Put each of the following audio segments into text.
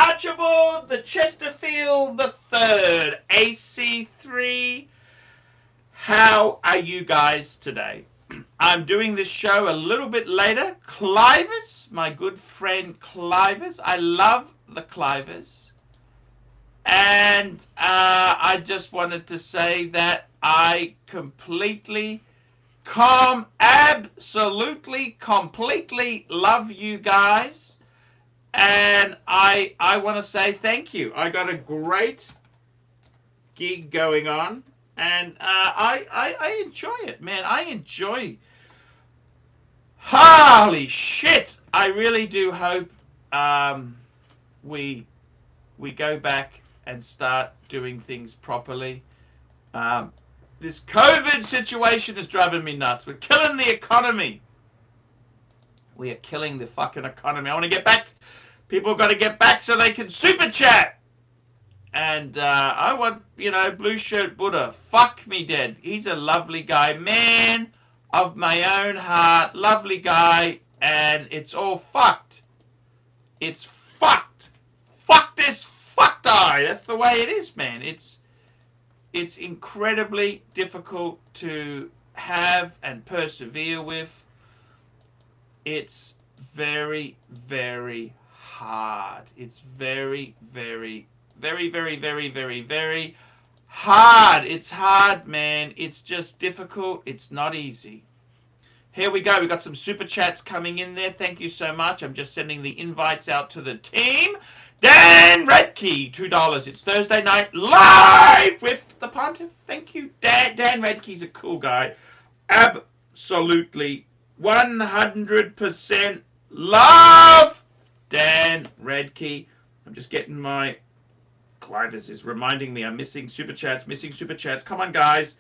Archibald, the Chesterfield the Third, AC3. How are you guys today? I'm doing this show a little bit later. Clivers, my good friend Clivers. I love the Clivers. And I just wanted to say that I absolutely, completely love you guys. And I want to say thank you. I got a great gig going on. And I enjoy it, man. I enjoy. Holy shit! I really do hope we go back and start doing things properly. This COVID situation is driving me nuts. We're killing the economy. We are killing the fucking economy. I want to get back. People got to get back so they can super chat. And I want, Blue Shirt Buddha. Fuck me dead. He's a lovely guy. Man of my own heart. Lovely guy. And it's all fucked. It's fucked. Fuck this. Fucked eye. That's the way it is, man. It's incredibly difficult to have and persevere with. It's very, very hard. It's very, very, very, very, very, very, very hard. It's hard, man. It's just difficult. It's not easy. Here we go. We've got some super chats coming in there. Thank you so much. I'm just sending the invites out to the team. Dan Redkey, $2. It's Thursday night live with the Pontiff. Thank you, Dan. Dan Redkey's a cool guy. Absolutely 100% love Dan Redkey. I'm just getting my Clivers is reminding me I'm missing super chats. Come on, guys.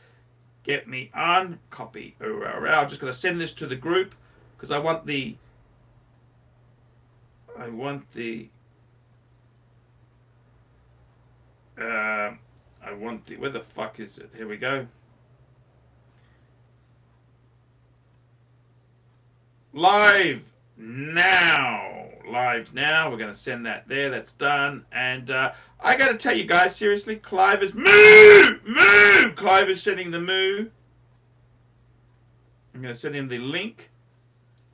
Get me on. Copy. I'm just going to send this to the group because I want the where the fuck is it? Here we go. Live now. We're going to send that there. That's done. And I got to tell you guys, seriously, Cliver's moo. Cliver's sending the moo. I'm going to send him the link.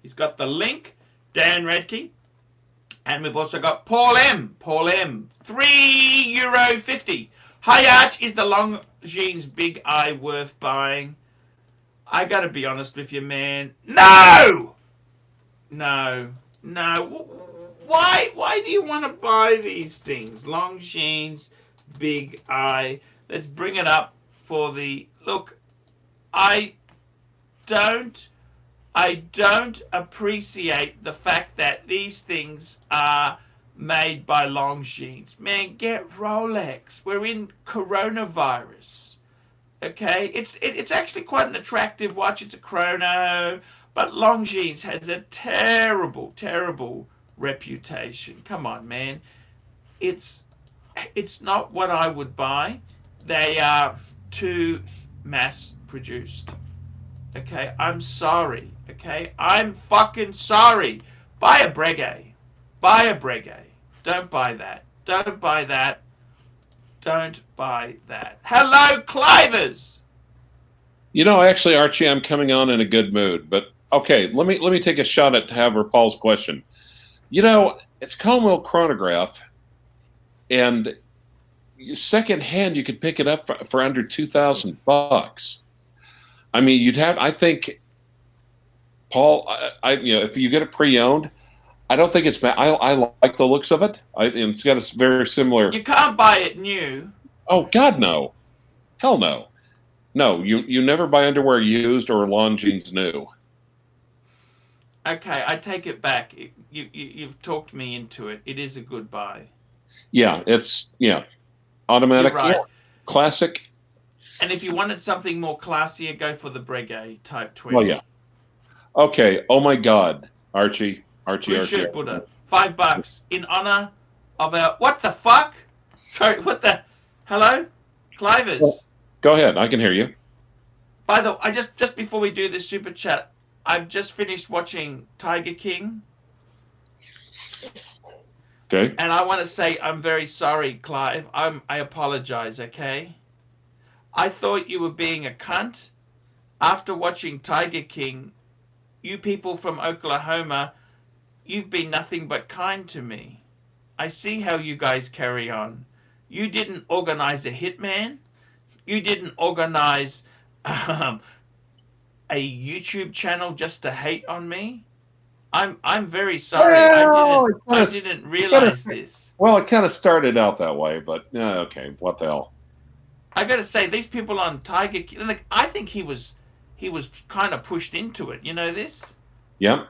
He's got the link. Dan Redkey. And we've also got Paul M. €3.50. Hi, Arch. Is the Longines Big Eye worth buying? I got to be honest with you, man. No. Why do you want to buy these things? Longines Big Eye. Let's bring it up for the look. I don't appreciate the fact that these things are made by Longines. Man, get Rolex. We're in coronavirus. Okay, it's actually quite an attractive watch. It's a chrono, but Longines has a terrible reputation. Come on, man. It's not what I would buy. They are too mass produced. Okay, I'm sorry. Okay, I'm fucking sorry. Buy a Breguet. Don't buy that. Hello, Clivers. Actually, Archie, I'm coming on in a good mood. But okay, let me take a shot at Haver Paul's question. It's Commonwealth chronograph, and secondhand you could pick it up for under $2,000. I mean, I think, Paul, if you get it pre-owned, I don't think it's bad. I like the looks of it. It's got a very similar. You can't buy it new. Oh God, no, hell no, no. You never buy underwear used or Longines new. Okay, I take it back. You've talked me into it. It is a good buy. Yeah, it's automatic, You're right. Classic. And if you wanted something more classier, go for the Breguet Type 20. Well, yeah. Okay. Oh my God, Archie. Blue Shirt Buddha, $5 in honor of our. What the fuck? Sorry, what the? Hello, Clivers. Well, go ahead. I can hear you. By the way, I just before we do this super chat, I've just finished watching Tiger King. Okay. And I want to say I'm very sorry, Clive. I apologize, okay? I thought you were being a cunt. After watching Tiger King, you people from Oklahoma, you've been nothing but kind to me. I see how you guys carry on. You didn't organize a hitman. You didn't organize um, a YouTube channel just to hate on me. I'm very sorry. Well, I didn't it kind of, realize this. well, it kind of started out that way, but okay, what the hell? I got to say these people on Tiger King, like, I think he was kind of pushed into it. You know this? Yep.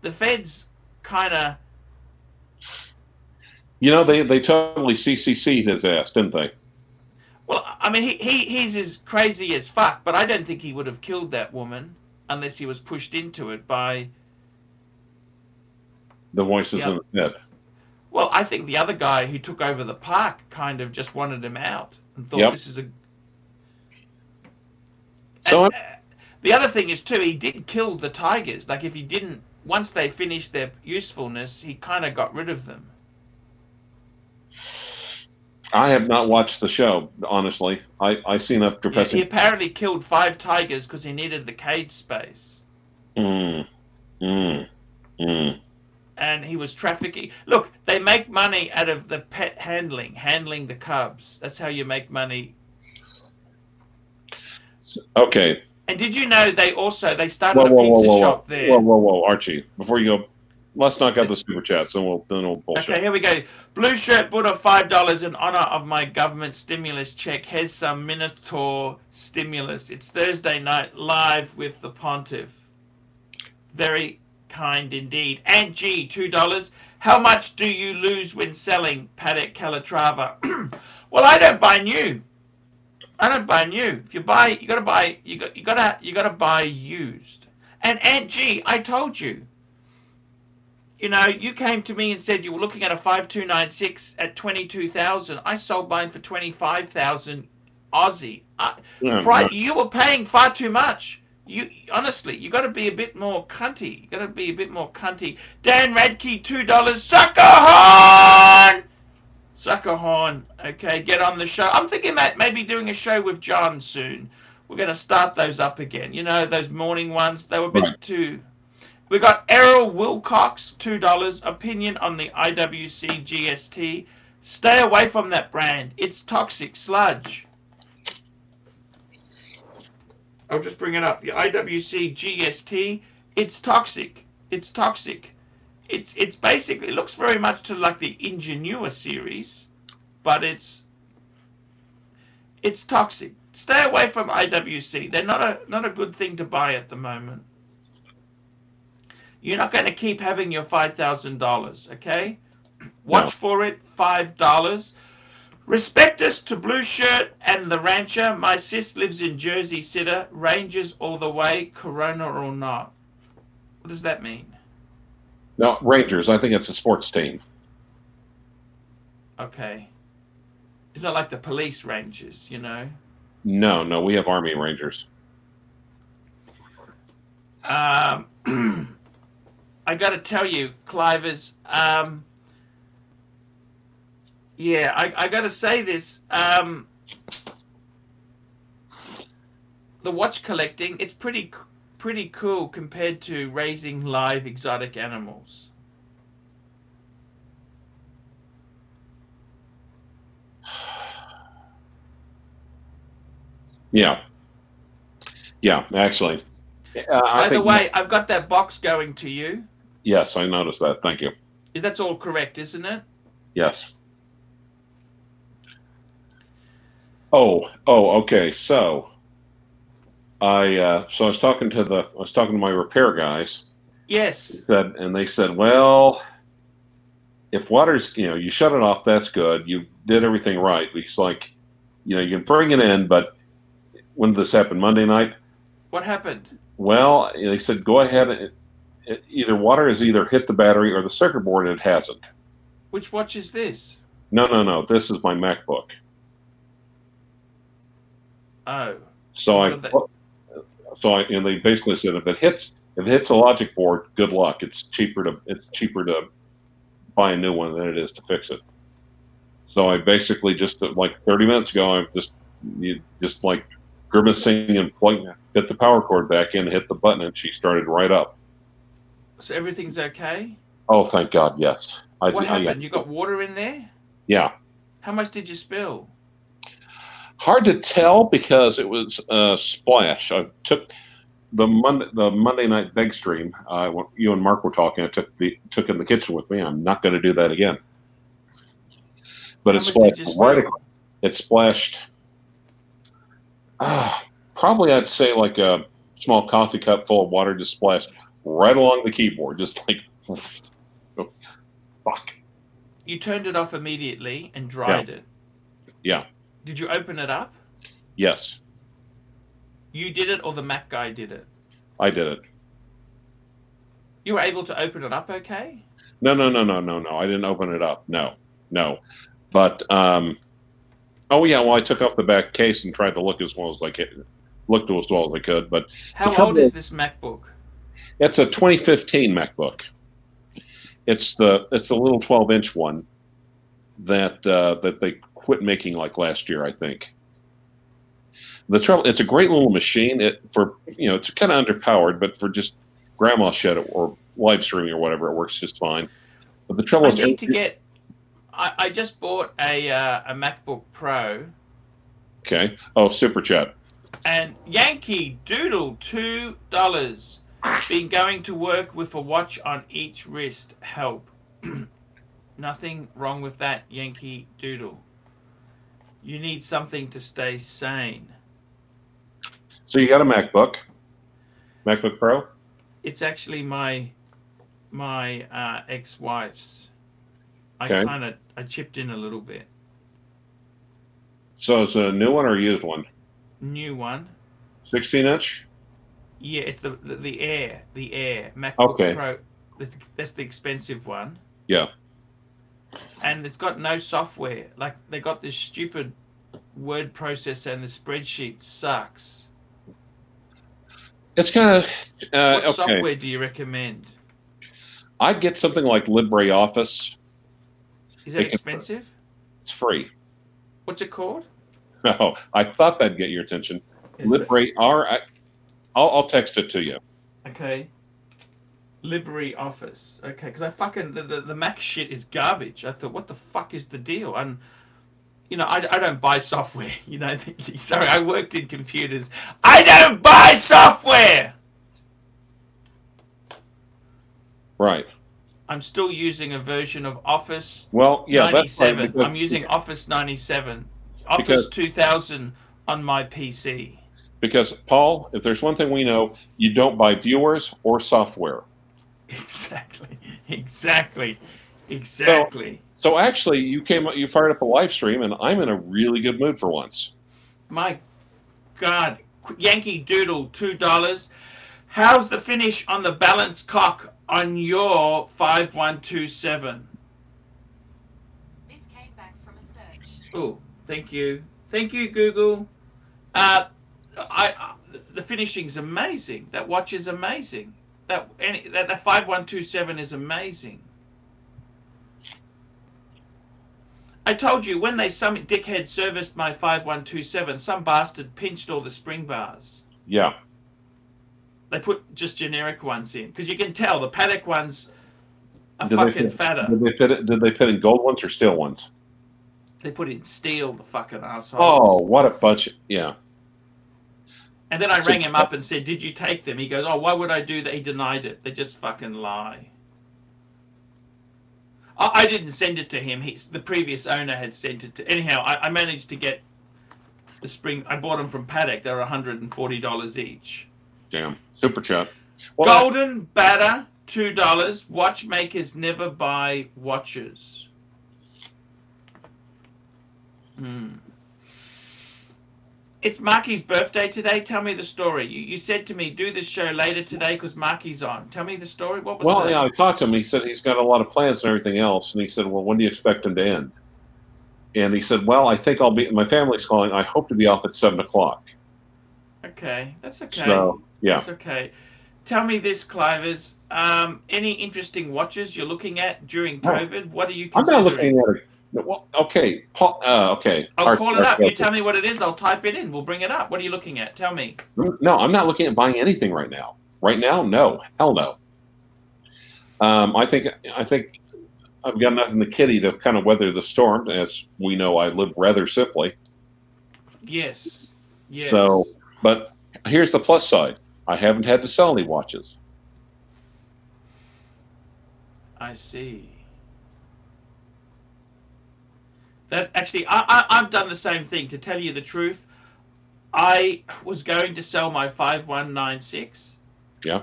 The feds kind of. You know, they totally CCC'd his ass, didn't they? Well, I mean, he's as crazy as fuck, but I don't think he would have killed that woman unless he was pushed into it by The voices in his head. Well, I think the other guy who took over the park kind of just wanted him out and thought Yep. this is a. So And, the other thing is too, he did kill the tigers. Like if he didn't, once they finished their usefulness, he kind of got rid of them. I have not watched the show, honestly. I seen a Yeah, he apparently killed 5 tigers because he needed the cage space. Mm, mm, mm. And he was trafficking. Look, they make money out of the pet handling the cubs. That's how you make money. Okay. And did you know they started Whoa, a whoa, pizza whoa, shop whoa, there? whoa, whoa, whoa, Archie! Before you go, let's knock out the super chats, then we'll bullshit. Okay, here we go. Blue shirt bought a $5 in honor of my government stimulus check. Here's some Minotaur stimulus. It's Thursday night live with the pontiff. Very kind indeed. And G, $2. How much do you lose when selling Patek Calatrava? Well, I don't buy new. I don't buy new. If you buy, you gotta buy used. And Aunt G, I told you. You know, you came to me and said you were looking at a 5296 at 22,000. I sold mine for 25,000 Aussie. You were paying far too much. You honestly, you got to be a bit more cunty. You got to be a bit more cunty. Dan Radke, $2. Sucker horn. Sucker horn. Okay, get on the show. I'm thinking about maybe doing a show with John soon. We're going to start those up again. You know, those morning ones. They were a bit too. We got Errol Wilcox, $2. Opinion on the IWC GST. Stay away from that brand. It's toxic sludge. I'll just bring it up. The IWC GST. It's toxic. It's toxic. It's basically, it looks very much to like the Ingenua series, but it's toxic. Stay away from IWC. They're not a good thing to buy at the moment. You're not going to keep having your $5,000, okay? Watch for it, $5. Respect us to Blue Shirt and the Rancher. My sis lives in Jersey City. Rangers all the way, Corona or not. What does that mean? No, Rangers. I think it's a sports team. Okay. It's not like the police rangers, you know? No, we have Army Rangers. I got to tell you, Clivers, yeah, I got to say this. The watch collecting, it's pretty cool compared to raising live exotic animals. Yeah, actually. By the way, I've got that box going to you. Yes, I noticed that. Thank you. That's all correct, isn't it? Yes. Oh, okay. So I was talking to my repair guys. Yes. And they said, well, if water's, you shut it off, that's good. You did everything right. It's like, you can bring it in, but when did this happen? Monday night? What happened? Well, they said, go ahead. Either water has either hit the battery or the circuit board, and it hasn't. Which watch is this? No. This is my MacBook. Oh. And they basically said if it hits a logic board, good luck. It's cheaper to buy a new one than it is to fix it. So I basically just like 30 minutes ago, I just like grimacing and hit the power cord back in, hit the button, and she started right up. So everything's okay? Oh, thank God, yes. What happened? You got water in there? Yeah. How much did you spill? Hard to tell because it was a splash. I took the Monday night beg stream. When you and Mark were talking, I took in the kitchen with me. I'm not going to do that again. But it splashed right across. It splashed. Probably I'd say like a small coffee cup full of water just splashed right along the keyboard, just like oh, fuck. You turned it off immediately and dried it. Yeah. Did you open it up? Yes. You did it, or the Mac guy did it? I did it. You were able to open it up, okay? No. I didn't open it up. No. But oh yeah, well I took off the back case and tried to look as well as I could. Looked as well as I could, but how old is this MacBook? It's a 2015 MacBook. It's the little 12-inch one that they quit making like last year, I think. The trouble, it's a great little machine. It's kind of underpowered, but for just grandma shit or live streaming or whatever, it works just fine. But the trouble is, I just bought a MacBook Pro. Okay. Oh, super chat. And Yankee Doodle, $2. Been going to work with a watch on each wrist. Help. Nothing wrong with that, Yankee Doodle. You need something to stay sane. So you got a MacBook Pro? It's actually my ex-wife's. Okay. I chipped in a little bit. So it's a new one or a used one? New one. 16-inch? Yeah, it's the Air MacBook Pro. That's the expensive one. Yeah. And it's got no software. Like, they got this stupid word processor and the spreadsheet sucks. It's kind of what software do you recommend? I'd get something like LibreOffice. Is that expensive? It's free. What's it called? Oh, I thought that'd get your attention. I'll text it to you. Okay. LibreOffice. Okay, because I fucking the Mac shit is garbage. I thought, what the fuck is the deal? And I don't buy software. Sorry, I worked in computers. I don't buy software. Right. I'm still using a version of Office. Well, yeah, 97. That's right, I'm using Office 97. Office 2000 on my PC. Because, Paul, if there's one thing we know, you don't buy viewers or software. Exactly. So actually, you fired up a live stream, and I'm in a really good mood for once. My God. Yankee Doodle, $2. How's the finish on the balance cock on your 5127? This came back from a search. Oh, thank you. Thank you, Google. The finishing's amazing. That watch is amazing. That 5127 is amazing. I told you, when some dickhead serviced my 5127, some bastard pinched all the spring bars. Yeah. They put just generic ones in, because you can tell the Patek ones are fucking fatter. Did they put in gold ones or steel ones? They put in steel, the fucking assholes. Oh, what a bunch! Yeah. And then I rang him up and said, "Did you take them?" He goes, "Oh, why would I do that?" He denied it. They just fucking lie. I didn't send it to him. The previous owner had sent it to. Anyhow, I managed to get the spring. I bought them from Patek. They were $140 each. Damn. Super chat. Well, Golden Batter, $2. Watchmakers never buy watches. It's Marky's birthday today. Tell me the story. You said to me, do this show later today because Marky's on. Tell me the story. What was Well, yeah, I talked to him. He said he's got a lot of plans and everything else. And he said, well, when do you expect him to end? And he said, well, I think my family's calling. I hope to be off at 7 o'clock. Okay. That's okay. So, yeah. That's okay. tell me this, Clivers. Any interesting watches you're looking at during No, COVID? What are you I'm not considering? looking at it. Well, okay, Paul, okay. I'll call it up. You tell me what it is. I'll type it in. We'll bring it up. What are you looking at? Tell me. No, I'm not looking at buying anything right now. Right now, no, hell no. I think I've got enough in the kitty to kind of weather the storm. As we know, I live rather simply. Yes. Yes. So, but here's the plus side. I haven't had to sell any watches. I see. That actually, I've done the same thing. To tell you the truth, I was going to sell my 5196. Yeah.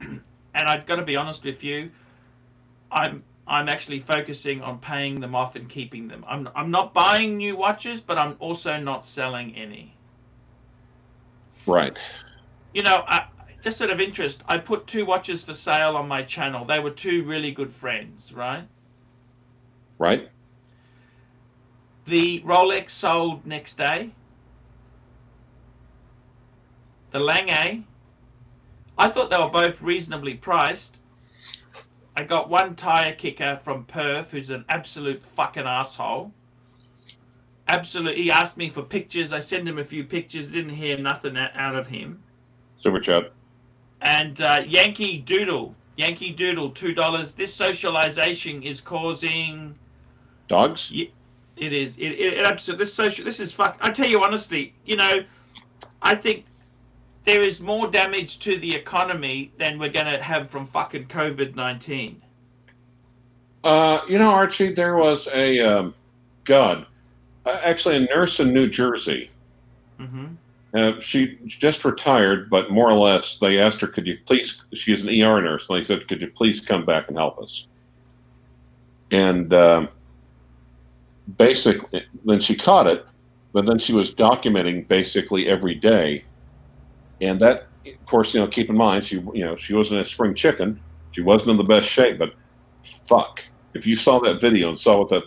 And I've got to be honest with you, I'm actually focusing on paying them off and keeping them. I'm not buying new watches, but I'm also not selling any. Right. You know, just out of interest, I put 2 watches for sale on my channel. They were 2 really good friends, right? Right. The Rolex sold next day. The Lange, I thought they were both reasonably priced. I got one tire kicker from Perth, who's an absolute fucking asshole. Absolutely, he asked me for pictures. I sent him a few pictures. Didn't hear nothing out of him. Super chat. And Yankee Doodle, $2. This socialization is causing Dogs. It is. It absolutely. This is fuck. I tell you honestly, you know, I think there is more damage to the economy than we're going to have from fucking COVID-19. You know, Archie, there was a actually a nurse in New Jersey. Mm-hmm. She just retired, but more or less, they asked her, "Could you please?" She's an ER nurse, and they said, "Could you please come back and help us?" And basically, then she caught it, but then she was documenting basically every day, and that, of course, you know, keep in mind, she wasn't a spring chicken, she wasn't in the best shape, but fuck, if you saw that video and saw what that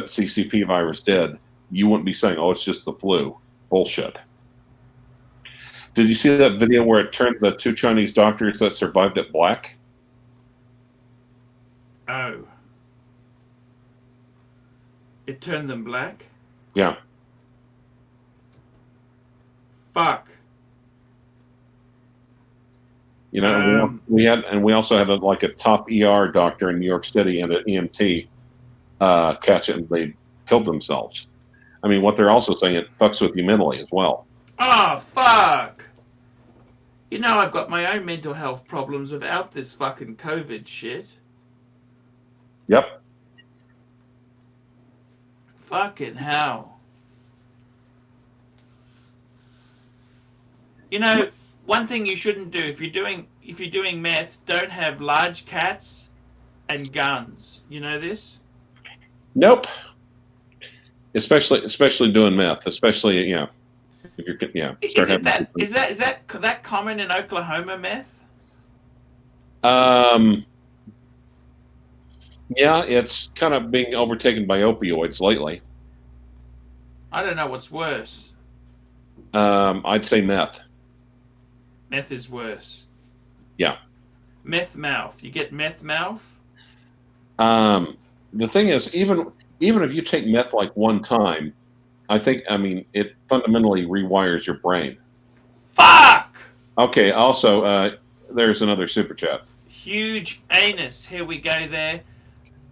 CCP virus did, you wouldn't be saying, "Oh, it's just the flu." Bullshit. Did you see that video where it turned the 2 Chinese doctors that survived it black? Oh. It turned them black? Yeah. Fuck. You know, we also had a top ER doctor in New York City and an EMT catch it, and they killed themselves. I mean, what they're also saying, it fucks with you mentally as well. Oh, fuck. You know, I've got my own mental health problems without this fucking COVID shit. Yep. Fucking hell. You know, one thing you shouldn't do if you're doing meth, don't have large cats and guns. You know this? Nope. Especially doing meth. Especially, you know, if you're Is that common in Oklahoma, meth? Yeah, it's kind of being overtaken by opioids lately. I don't know what's worse. I'd say meth. Meth is worse. Yeah. Meth mouth. You get meth mouth? The thing is, even if you take meth like one time, I mean, it fundamentally rewires your brain. Fuck! Okay, also, there's another super chat. Huge anus. Here we go there.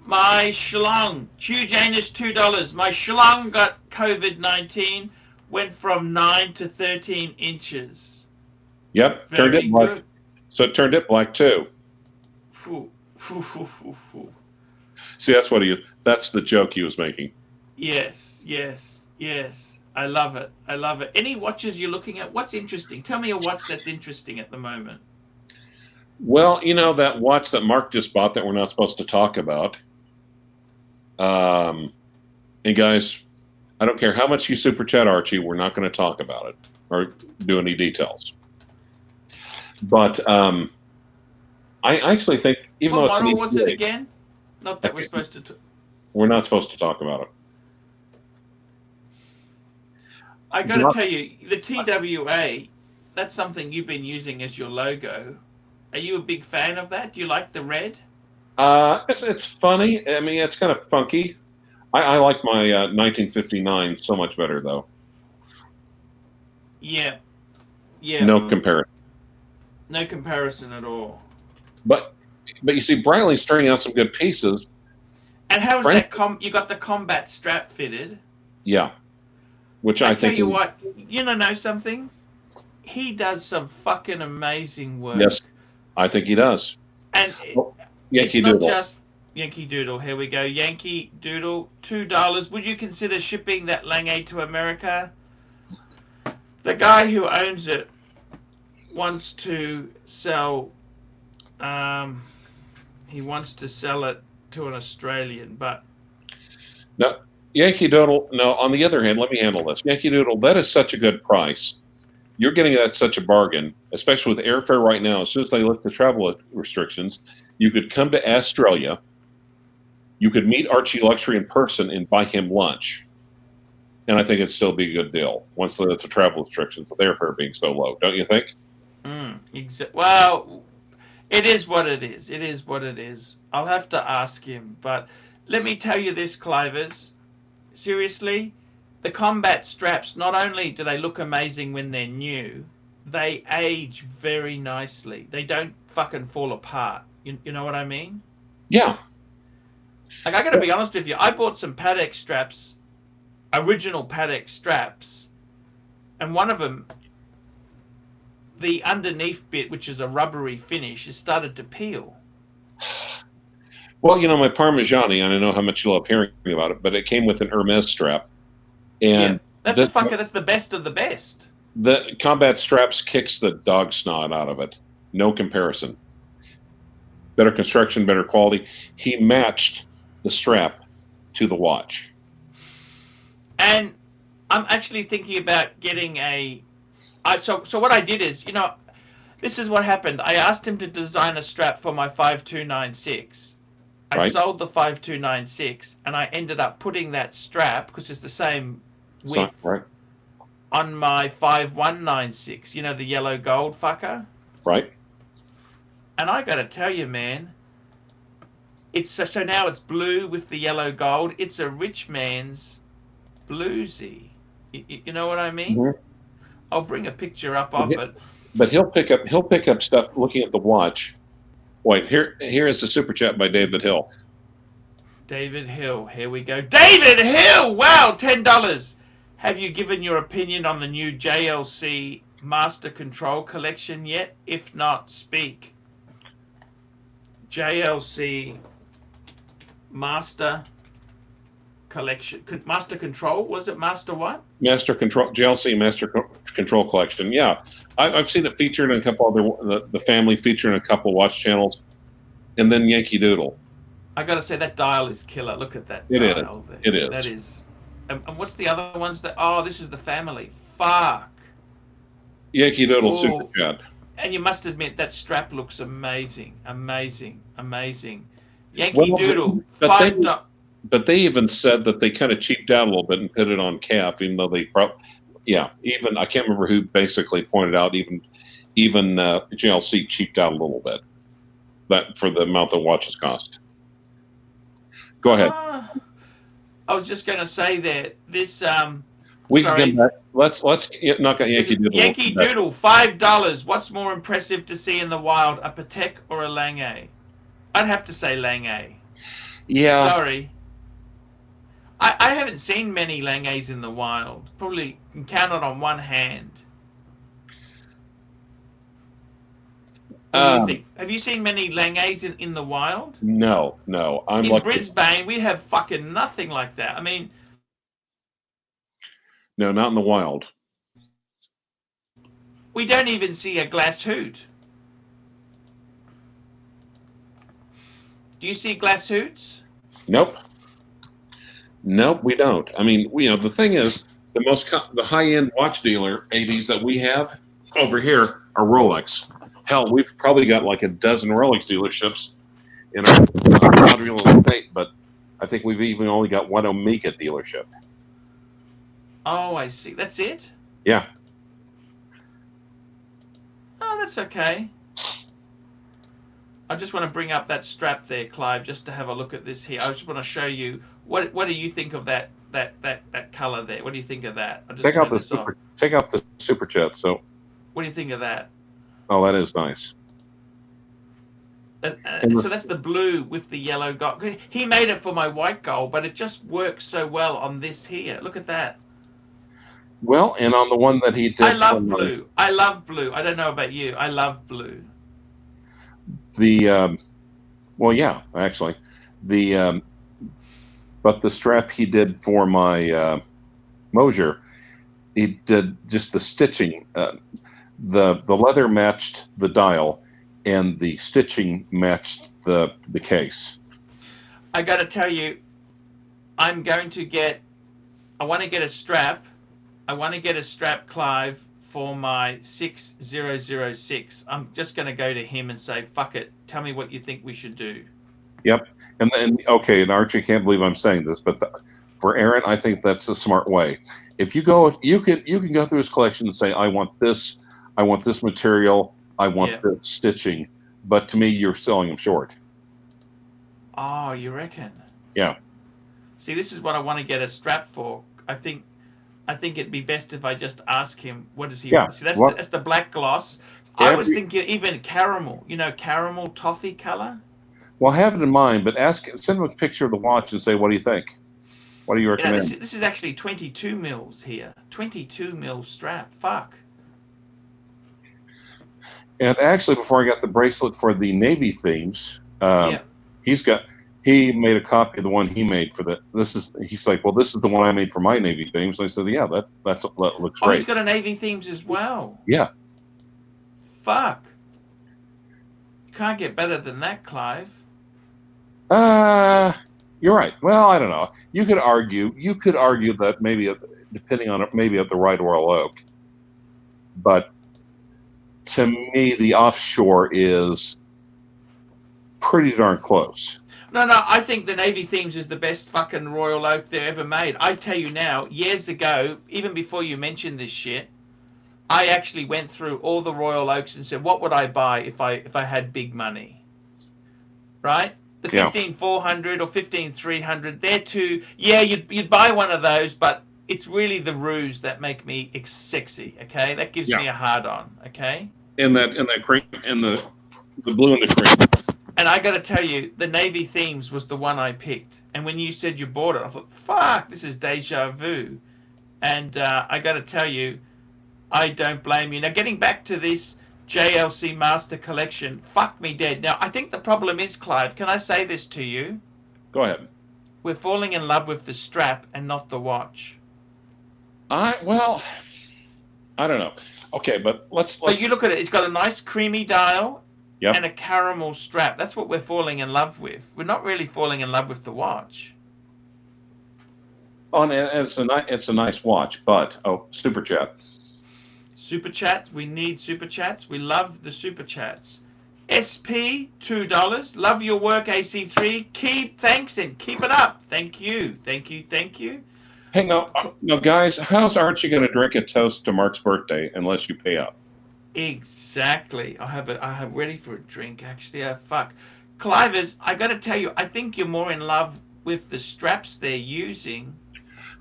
My schlong. Huge anus, $2. My schlong got COVID-19, went from 9 to 13 inches. Yep, Very turned it black. good. So it turned it black too. Foo, foo, foo, foo, foo. See, that's the joke he was making. Yes. I love it. Any watches you're looking at? What's interesting? Tell me a watch that's interesting at the moment. Well, you know, that watch that Mark just bought that we're not supposed to talk about. And guys, I don't care how much you super chat Archie, we're not going to talk about it or do any details. But I actually think, even What though it's model was it again? Not that we're supposed to. We're not supposed to talk about it. I got to tell you, the TWA, that's something you've been using as your logo. Are you a big fan of that? Do you like the red? It's funny. I mean, it's kind of funky. I like my 1959 so much better, though. Yeah. Yeah. No comparison. No comparison at all. But you see, Briley's turning out some good pieces. And how's that? You got the combat strap fitted. Yeah. Which I think. Tell you what, you know something? He does some fucking amazing work. Yes, I think he does. And Yankee it's Doodle. not just Yankee Doodle. Here we go. Yankee Doodle, $2. Would you consider shipping that Lange to America? The guy who owns it wants to sell. He wants to sell it to an Australian, but no, Yankee Doodle. No, on the other hand, let me handle this. Yankee Doodle, that is such a good price. You're getting that such a bargain, especially with airfare right now. As soon as they lift the travel restrictions, you could come to Australia. You could meet Archie Luxury in person and buy him lunch. And I think it'd still be a good deal once they lift the travel restrictions, with airfare being so low. Don't you think? Well, it is what it is. It is what it is. I'll have to ask him. But let me tell you this, Clivers. Seriously, the combat straps, not only do they look amazing when they're new, they age very nicely. They don't fucking fall apart. You know what I mean? Yeah. Like, I gotta be honest with you. I bought some Patek straps, original Patek straps, and one of them, the underneath bit, which is a rubbery finish, has started to peel. Well, my Parmigiani, and I know how much you love hearing about it, but it came with an Hermes strap. And yeah, that's the best of the best. The combat straps kicks the dog snot out of it. No comparison. Better construction, better quality. He matched the strap to the watch. And I'm actually thinking about getting so what I did is, this is what happened. I asked him to design a strap for my 5296. I sold the 5296, and I ended up putting that strap, because it's the same width, on my 5196. The yellow gold fucker. Right. And I got to tell you, man, it's so now it's blue with the yellow gold. It's a rich man's bluesy. You know what I mean? Mm-hmm. I'll bring a picture up of it. But he'll pick up stuff looking at the watch. Wait, here is the super chat by David Hill. David Hill, here we go. David Hill! Wow, $10. Have you given your opinion on the new JLC Master Control collection yet? If not, speak. JLC Master Collection. Master Control? Was it Master what? Master Control. JLC Master Control Collection. Yeah. I've seen it featured in a couple other, the family featured in a couple watch channels. And then Yankee Doodle. I got to say, that dial is killer. Look at that dial. It is. That is. And what's the other ones that... Oh, this is the family. Fuck. Yankee Doodle super chat. And you must admit, that strap looks amazing. Amazing. Amazing. Yankee Doodle. $5. But they even said that they kind of cheaped out a little bit and put it on calf, even though they even I can't remember who basically pointed out even JLC cheaped out a little bit, that for the amount the watches cost. Go ahead. I was just going to say that this we can get back. Let's knock out Yankee Doodle. Yankee Doodle, $5. What's more impressive to see in the wild, a Patek or a Lange? I'd have to say Lange. Yeah. Sorry. I haven't seen many Langes in the wild. Probably can count it on one hand. What do you think? Have you seen many Langes in the wild? No. In Brisbane, we have fucking nothing like that. I mean... No, not in the wild. We don't even see a glass hoot. Do you see glass hoots? Nope, we don't. I mean, the thing is, the high-end watch dealer 80s that we have over here are Rolex. Hell, we've probably got like a dozen Rolex dealerships in our little state, but I think we've even only got one Omega dealership. Oh, I see. That's it? Yeah. No, that's okay. I just want to bring up that strap there, Clive, just to have a look at this here. I just want to show you what do you think of that color there? What do you think of that? I'll just Take out turn the this off. take off the super chat. So, What do you think of that? oh, that is nice. So that's the blue with the yellow gold. He made it for my white gold, but it just works so well on this here. Look at that. Well, and on the one that he did, I love blue. I love blue. I don't know about you. I love blue. Well, yeah, actually, but the strap he did for my Mosier, he did just the stitching. The leather matched the dial, and the stitching matched the case. I got to tell you, I want to get a strap. I want to get a strap, Clive, for my 6006. I'm just going to go to him and say, fuck it. Tell me what you think we should do. Yep. And then, okay, and Archie, can't believe I'm saying this, but for Aaron, I think that's a smart way. If you go, you can go through his collection and say, I want this material, I want this stitching. But to me, you're selling him short. Oh, you reckon? Yeah. See, this is what I want to get a strap for. I think it'd be best if I just ask him, what does he want? See, that's the black gloss. I was thinking even caramel, caramel toffee color. Well, have it in mind, but send him a picture of the watch and say, what do you think? What do you recommend? This is actually 22 mils here. 22 mil strap. Fuck. And actually, before I got the bracelet for the Navy themes, he made a copy of the one he made for the. He's like, well, this is the one I made for my Navy themes. So I said, yeah, that looks great. Oh, he's got a Navy themes as well. Yeah. Fuck. You can't get better than that, Clive. You're right. Well, I don't know. You could argue that maybe depending on maybe at the right Royal Oak, but to me, the offshore is pretty darn close. No, I think the Navy themes is the best fucking Royal Oak they ever made. I tell you now, years ago, even before you mentioned this shit, I actually went through all the Royal Oaks and said, what would I buy if I had big money? Right? The 15400 or 15300, they're too. Yeah, you'd buy one of those, but it's really the ruse that make me sexy. Okay, that gives me a hard on. Okay. And that cream and the blue and the cream. And I got to tell you, the Navy themes was the one I picked. And when you said you bought it, I thought, fuck, this is deja vu. And I got to tell you, I don't blame you. Now, getting back to this JLC Master Collection, fuck me dead. Now, I think the problem is, Clive, can I say this to you? Go ahead. We're falling in love with the strap and not the watch. Well, I don't know. Okay, but let's. But you look at it. It's got a nice creamy dial and a caramel strap. That's what we're falling in love with. We're not really falling in love with the watch. Oh, and it's a nice watch, but super chat. Super chats. We need super chats. We love the super chats. SP $2. Love your work, AC3. Thanks and keep it up. Thank you. Hey, no, guys. How's Archie going to drink a toast to Mark's birthday unless you pay up? Exactly. I have ready for a drink. Actually, fuck. Clivers, I got to tell you, I think you're more in love with the straps they're using.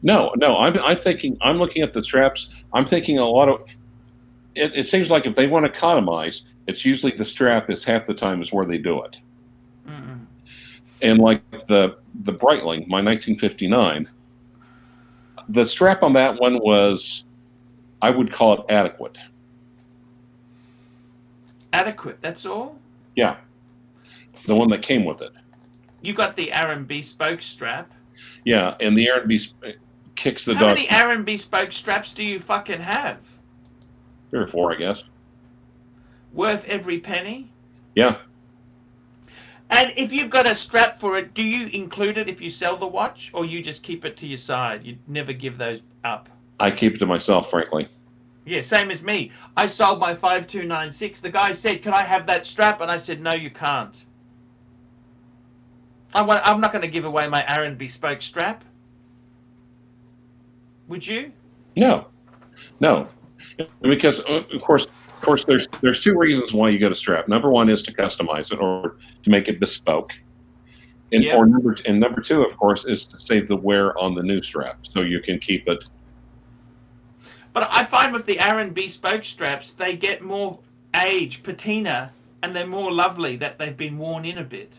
No. I'm looking at the straps. I'm thinking a lot of. It seems like if they want to economize, it's usually the strap is half the time is where they do it. Mm-mm. And like the Breitling, my 1959, the strap on that one was, I would call it adequate. Adequate, that's all? Yeah. The one that came with it. You got the Aaron Bespoke strap. Yeah, and the Aaron Bespoke kicks the dog. How many Aaron Bespoke straps do you fucking have? 3 or 4, I guess. Worth every penny? Yeah. And if you've got a strap for it, do you include it if you sell the watch, or you just keep it to your side? You never give those up? I keep it to myself, frankly. Yeah, same as me. I sold my 5296. The guy said, can I have that strap? And I said, no, you can't. I'm not going to give away my Aaron Bespoke strap. Would you? No. Because, of course, course, there's two reasons why you get a strap. Number one is to customize it or to make it bespoke. And Yep. or number two, of course, is to save the wear on the new strap, so you can keep it. But I find with the Aaron Bespoke straps, they get more age, patina, and they're more lovely that they've been worn in a bit.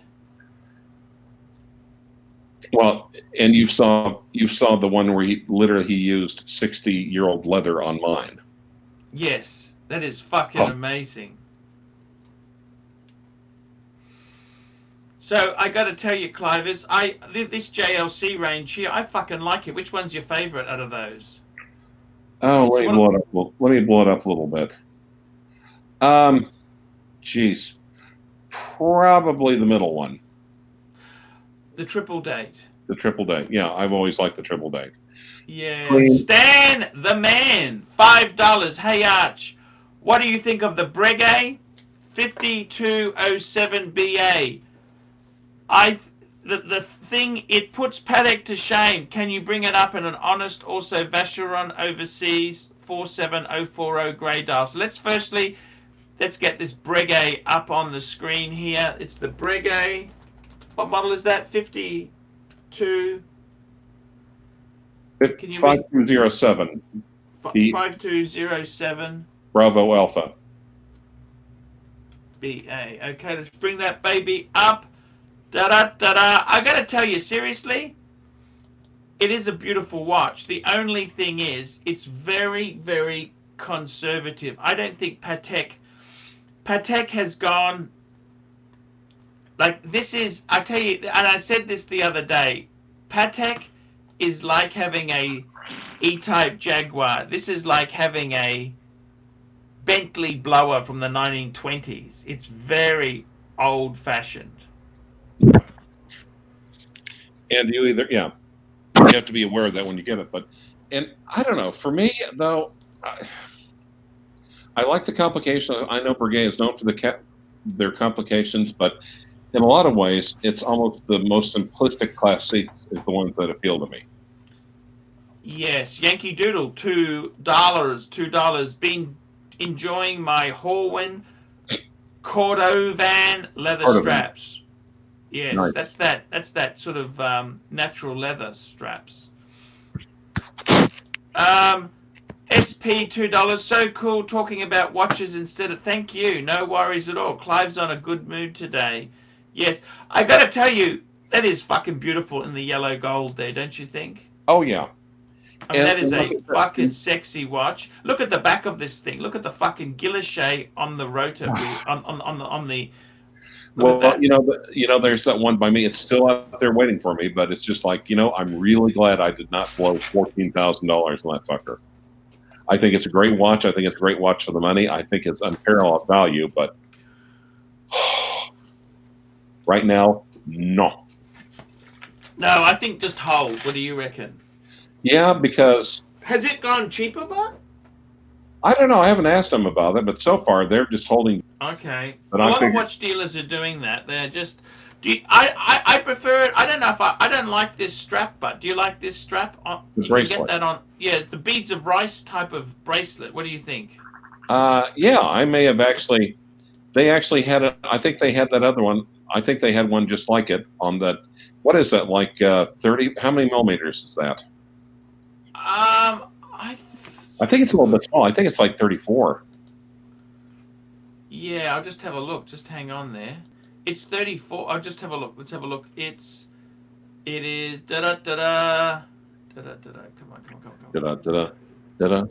Well, and you saw the one where he used 60-year-old leather on mine. Yes, that is fucking amazing. So I got to tell you, Clive, this JLC range here, I fucking like it. Which one's your favorite out of those? Oh, let me blow it up a little bit. Geez, probably the middle one. The triple date. The triple date. Yeah, I've always liked the triple date. Yeah. Stan the man, $5. Hey Arch, what do you think of the Breguet 5207 BA? The thing, it puts Patek to shame. Can you bring it up in an honest, also Vacheron Overseas 47040 grey dial? So let's get this Breguet up on the screen here. It's the Breguet. What model is that? 52. Can you 5207. 5207. Bravo Alpha. BA. Okay, let's bring that baby up. Da-da-da-da. I gotta tell you, seriously, it is a beautiful watch. The only thing is, it's very, very conservative. I don't think Patek has gone, like, this is, I tell you, and I said this the other day, Patek is like having a E-Type Jaguar. This is like having a Bentley blower from the 1920s. It's very old-fashioned. And you have to be aware of that when you get it. And I don't know, for me, though, I like the complications. I know Breguet is known for their complications, but in a lot of ways, it's almost the most simplistic Class C is the ones that appeal to me. Yes, Yankee Doodle, $2. Been enjoying my Horwin Cordovan leather straps. Yes, nice. That's that sort of natural leather straps. SP $2. So cool talking about watches instead of thank you. No worries at all. Clive's on a good mood today. Yes, I got to tell you, that is fucking beautiful in the yellow gold there, don't you think? Oh yeah. I mean, that is a fucking sexy watch. Look at the back of this thing. Look at the fucking guilloche on the rotor on the. Well, there's that one by me. It's still out there waiting for me, but it's just like, I'm really glad I did not blow $14,000 on that fucker. I think it's a great watch. I think it's a great watch for the money. I think it's unparalleled value, but right now, no. No, I think just hold. What do you reckon? Yeah, because... Has it gone cheaper, Bob? I don't know. I haven't asked them about it, but so far they're just holding. Okay. A lot of watch dealers are doing that. They're just. I prefer it. I don't know if I don't like this strap, but do you like this strap? The bracelet. You can get that on. Yeah, it's the beads of rice type of bracelet. What do you think? Yeah, I may have actually. They actually had it. I think they had that other one. I think they had one just like it on that. What is that? Like 30? How many millimeters is that? I think it's a little bit small. I think it's like 34. Yeah, I'll just have a look. Just hang on there. It's 34. I'll just have a look. Let's have a look. It is da da da da da da da. Come on. Da da da da da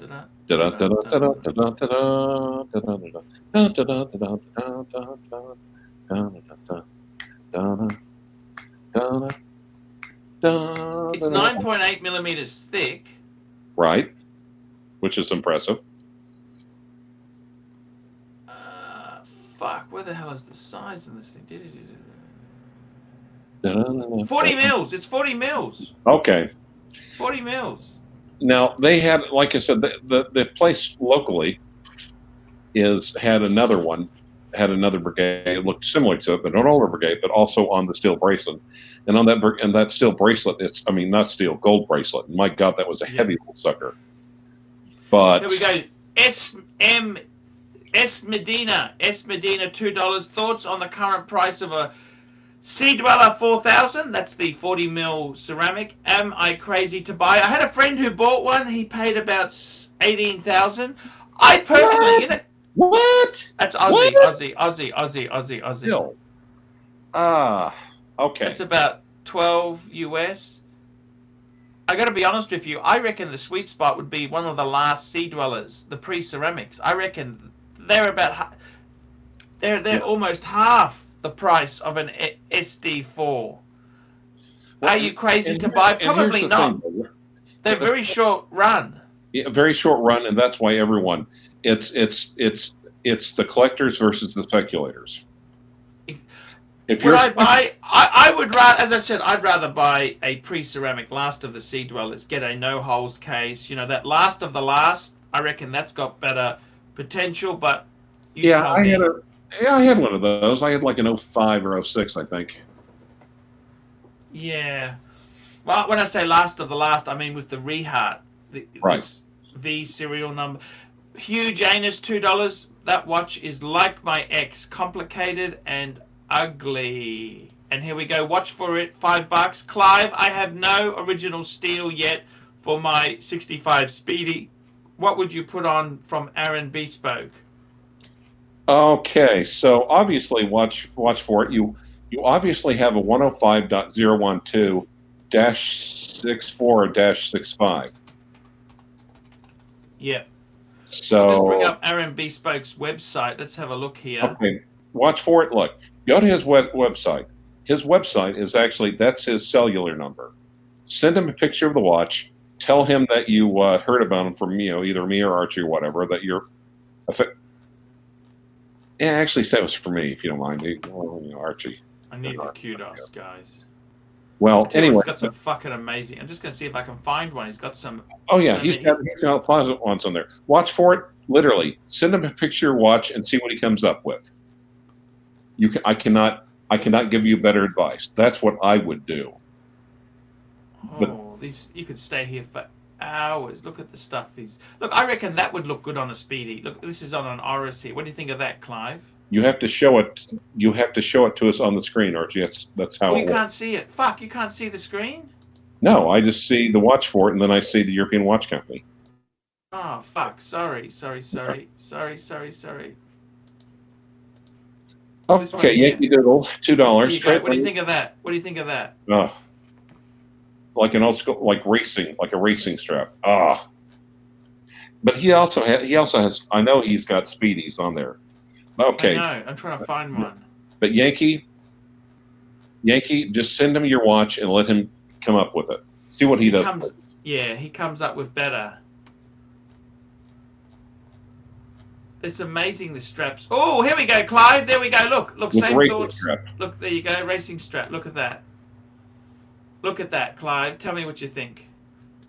da. It's 9.8 millimeters thick. Right. Which is impressive. Fuck, where the hell is the size of this thing? 40 mils. It's 40 mils. Okay. 40 mils. Now, they had, like I said, the place locally had another one, had another Breguet. It looked similar to it, but not older Breguet, but also on the steel bracelet. And on that steel bracelet, not steel, gold bracelet. My God, that was a heavy little sucker. But here we go. S Medina, $2. Thoughts on the current price of a Sea Dweller 4000? That's the 40mm ceramic. Am I crazy to buy? I had a friend who bought one. He paid about 18,000. I personally, you know, What? that's What? Aussie. Still. Okay. It's about 12 US. I got to be honest with you. I reckon the sweet spot would be one of the last Sea Dwellers, the pre-ceramics. I reckon they're about they're almost half the price of an SD4. Well, Are you crazy to buy? Probably not. They're very short run. Yeah, very short run, and that's why everyone. It's the collectors versus the speculators. If Would I buy? I would rather, as I said, I'd rather buy a pre-ceramic Last of the Sea Dwellers. Get a no holes case. You know, that last of the last. I reckon that's got better potential. But I had one of those. I had like an 05 or 06, I think. Yeah. Well, when I say last of the last, I mean with the reheart, this V serial number. Huge anus, $2. That watch is like my ex, complicated and ugly. And here we go. Watch for it. $5. Clive, I have no original steel yet for my 65 Speedy. What would you put on from Aaron Bespoke? Okay, so obviously watch for it. You obviously have a 105.012-64-65. Yeah. So let's bring up Aaron Bespoke's website. Let's have a look here. Okay, watch for it. Look, go to his website. His website is that's his cellular number. Send him a picture of the watch. Tell him that you heard about him from either me or Archie or whatever. That you're. Yeah, actually, say it was for me if you don't mind. Archie. I need the kudos, guys. Well, anyway, he's got some fucking amazing. I'm just gonna see if I can find one. He's got some. Oh yeah, he's got pleasant ones on there. Watch for it. Literally, send him a picture of your watch and see what he comes up with. I cannot give you better advice. That's what I would do. Oh, you could stay here for hours. Look at the stuff look. I reckon that would look good on a Speedy. Look, this is on an Oris here. What do you think of that, Clive? You have to show it. You have to show it to us on the screen, Archie. That's how. Oh, you can't see it. Fuck, you can't see the screen. No, I just see the watch for it, and then I see the European Watch Company. Oh fuck! Sorry. Okay, Yankee Doodle, $2. What do you think of that? Oh, like an old school, like a racing strap. But he also has. I know he's got Speedies on there. Okay. I know. I'm trying to find one. But Yankee, just send him your watch and let him come up with it. See what he does. He comes up with better. It's amazing, the straps. Oh, here we go, Clive. There we go. Look, with same thoughts. Strap. Look, there you go, racing strap. Look at that. Look at that, Clive. Tell me what you think.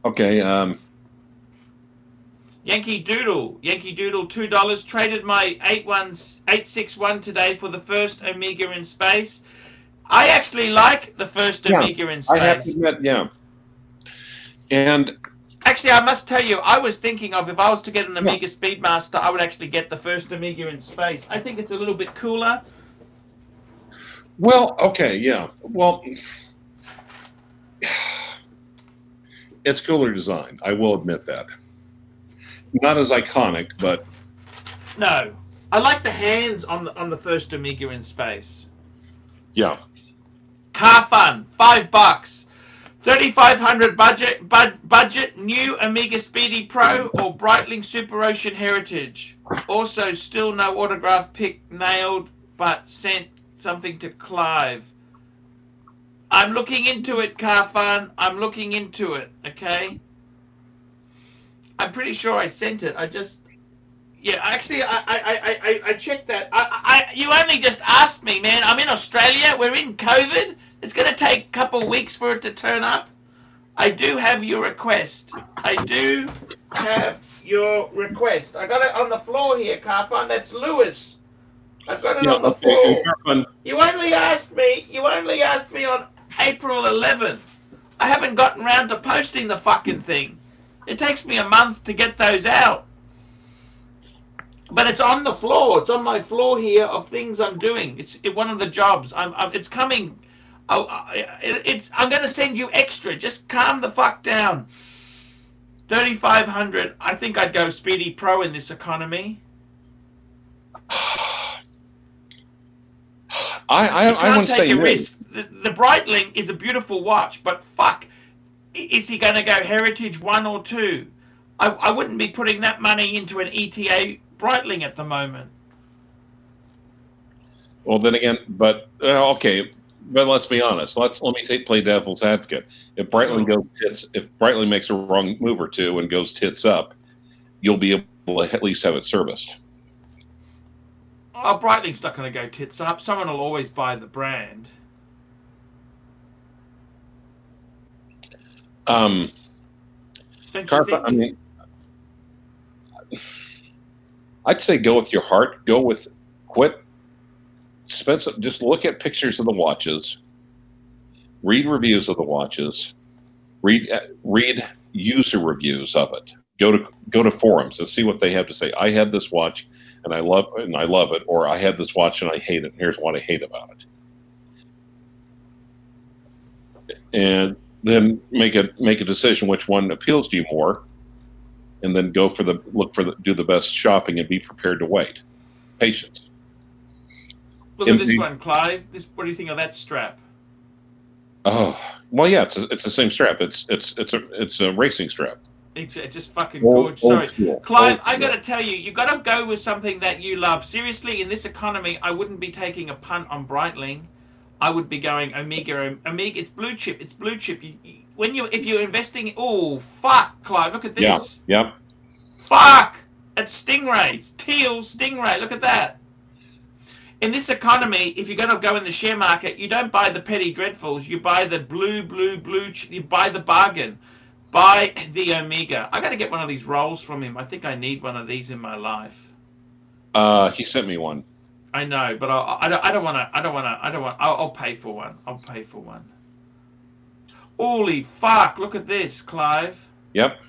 Okay. Yankee Doodle, $2. Traded my 861 today for the first Omega in space. I actually like the first Omega in space. I have to admit, yeah. And actually, I must tell you, I was thinking of if I was to get an Omega Speedmaster, I would actually get the first Omega in space. I think it's a little bit cooler. Well, okay, yeah. Well, it's cooler design. I will admit that. Not as iconic, but no, I like the hands on the first Omega in space. Yeah. Car Fun, $5, 3,500 budget. New Omega Speedy Pro or Breitling Super Ocean Heritage. Also, still no autograph pick nailed, but sent something to Clive. I'm looking into it, Car Fun. I'm looking into it. Okay. I'm pretty sure I sent it. Actually, I checked that. You only just asked me, man. I'm in Australia. We're in COVID. It's going to take a couple of weeks for it to turn up. I do have your request. I got it on the floor here, Carfun. That's Lewis. I've got it on the floor. You only asked me on April 11th. I haven't gotten around to posting the fucking thing. It takes me a month to get those out. But it's on the floor. It's on my floor here of things I'm doing. It's one of the jobs. It's coming. I'm going to send you extra. Just calm the fuck down. 3,500. I think I'd go Speedy Pro in this economy. I want to say take a no. risk. The Breitling is a beautiful watch, but fuck, is he going to go Heritage 1 or 2? I wouldn't be putting that money into an ETA Breitling at the moment. Well, then again, but okay, but let's be honest. Let me play devil's advocate. If Breitling goes tits, if Breitling makes a wrong move or two and goes tits up, you'll be able to at least have it serviced. Oh, Breitling's not going to go tits up. Someone will always buy the brand. Carpa, I mean, I'd say go with your heart. Go with quit. Just look at pictures of the watches. Read reviews of the watches. Read user reviews of it. Go to forums and see what they have to say. I had this watch and I love it, or I had this watch and I hate it. And here's what I hate about it. And then make a decision which one appeals to you more, and then do the best shopping and be prepared to wait. Patience. Look at this one, Clive. What do you think of that strap? Oh, well, yeah, it's the same strap. It's a racing strap. It's just fucking gorgeous. Sorry, cool. Clive, I got to tell you, you got to go with something that you love. Seriously, in this economy, I wouldn't be taking a punt on Breitling. I would be going Omega. Omega, it's blue chip. It's blue chip. If you're investing, oh fuck, Clive, look at this. Yeah. Fuck, it's Stingrays, teal Stingray. Look at that. In this economy, if you're going to go in the share market, you don't buy the petty dreadfuls. You buy the blue. You buy the bargain. Buy the Omega. I got to get one of these rolls from him. I think I need one of these in my life. He sent me one. I know, but I don't want to. I'll pay for one. I'll pay for one. Holy fuck! Look at this, Clive. Yep.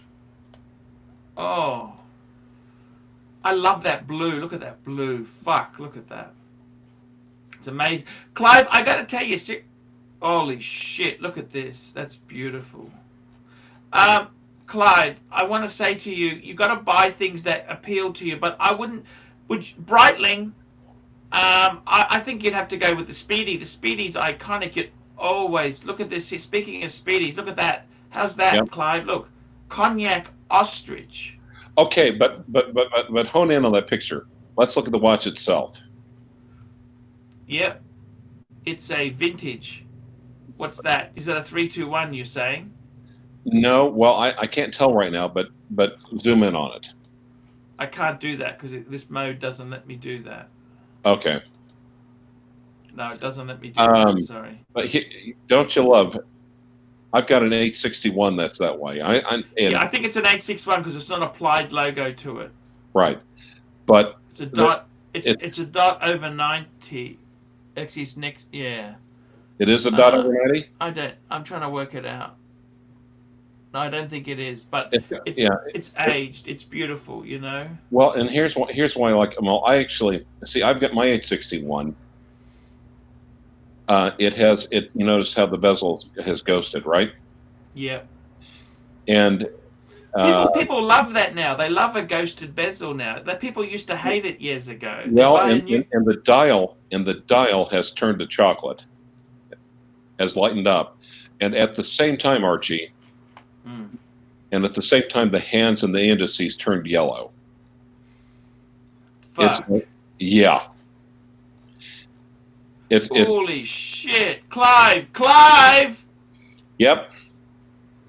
Oh, I love that blue. Look at that blue. Fuck! Look at that. It's amazing, Clive. I got to tell you, holy shit! Look at this. That's beautiful. Clive, I want to say to you, you got to buy things that appeal to you, but I wouldn't. Breitling? I think you'd have to go with the Speedy. The Speedy's iconic. You'd always look at this. Speaking of Speedies, look at that. How's that, yep. Clive? Look, cognac ostrich. Okay, but hone in on that picture. Let's look at the watch itself. Yep, it's a vintage. What's that? Is that a 321? You're saying? No, well, I can't tell right now, but zoom in on it. I can't do that because this mode doesn't let me do that. Okay. No, it doesn't let me do that. Sorry. But don't you love? I've got an 861 that's that way. I think it's an 861 because it's not applied logo to it. Right, but it's a dot. It's a dot over 90. Actually, it's next. Yeah. It is a dot over 90. I'm trying to work it out. No, I don't think it is, but it's aged. It's beautiful, you know. Well, and here's why I like them all. I actually see. I've got my 861. You notice how the bezel has ghosted, right? Yeah. And people love that now. They love a ghosted bezel now. That people used to hate it years ago. Well, and the dial has turned to chocolate, has lightened up, and at the same time, Archie. And at the same time, the hands and the indices turned yellow. Fuck. Holy shit. Clive! Yep.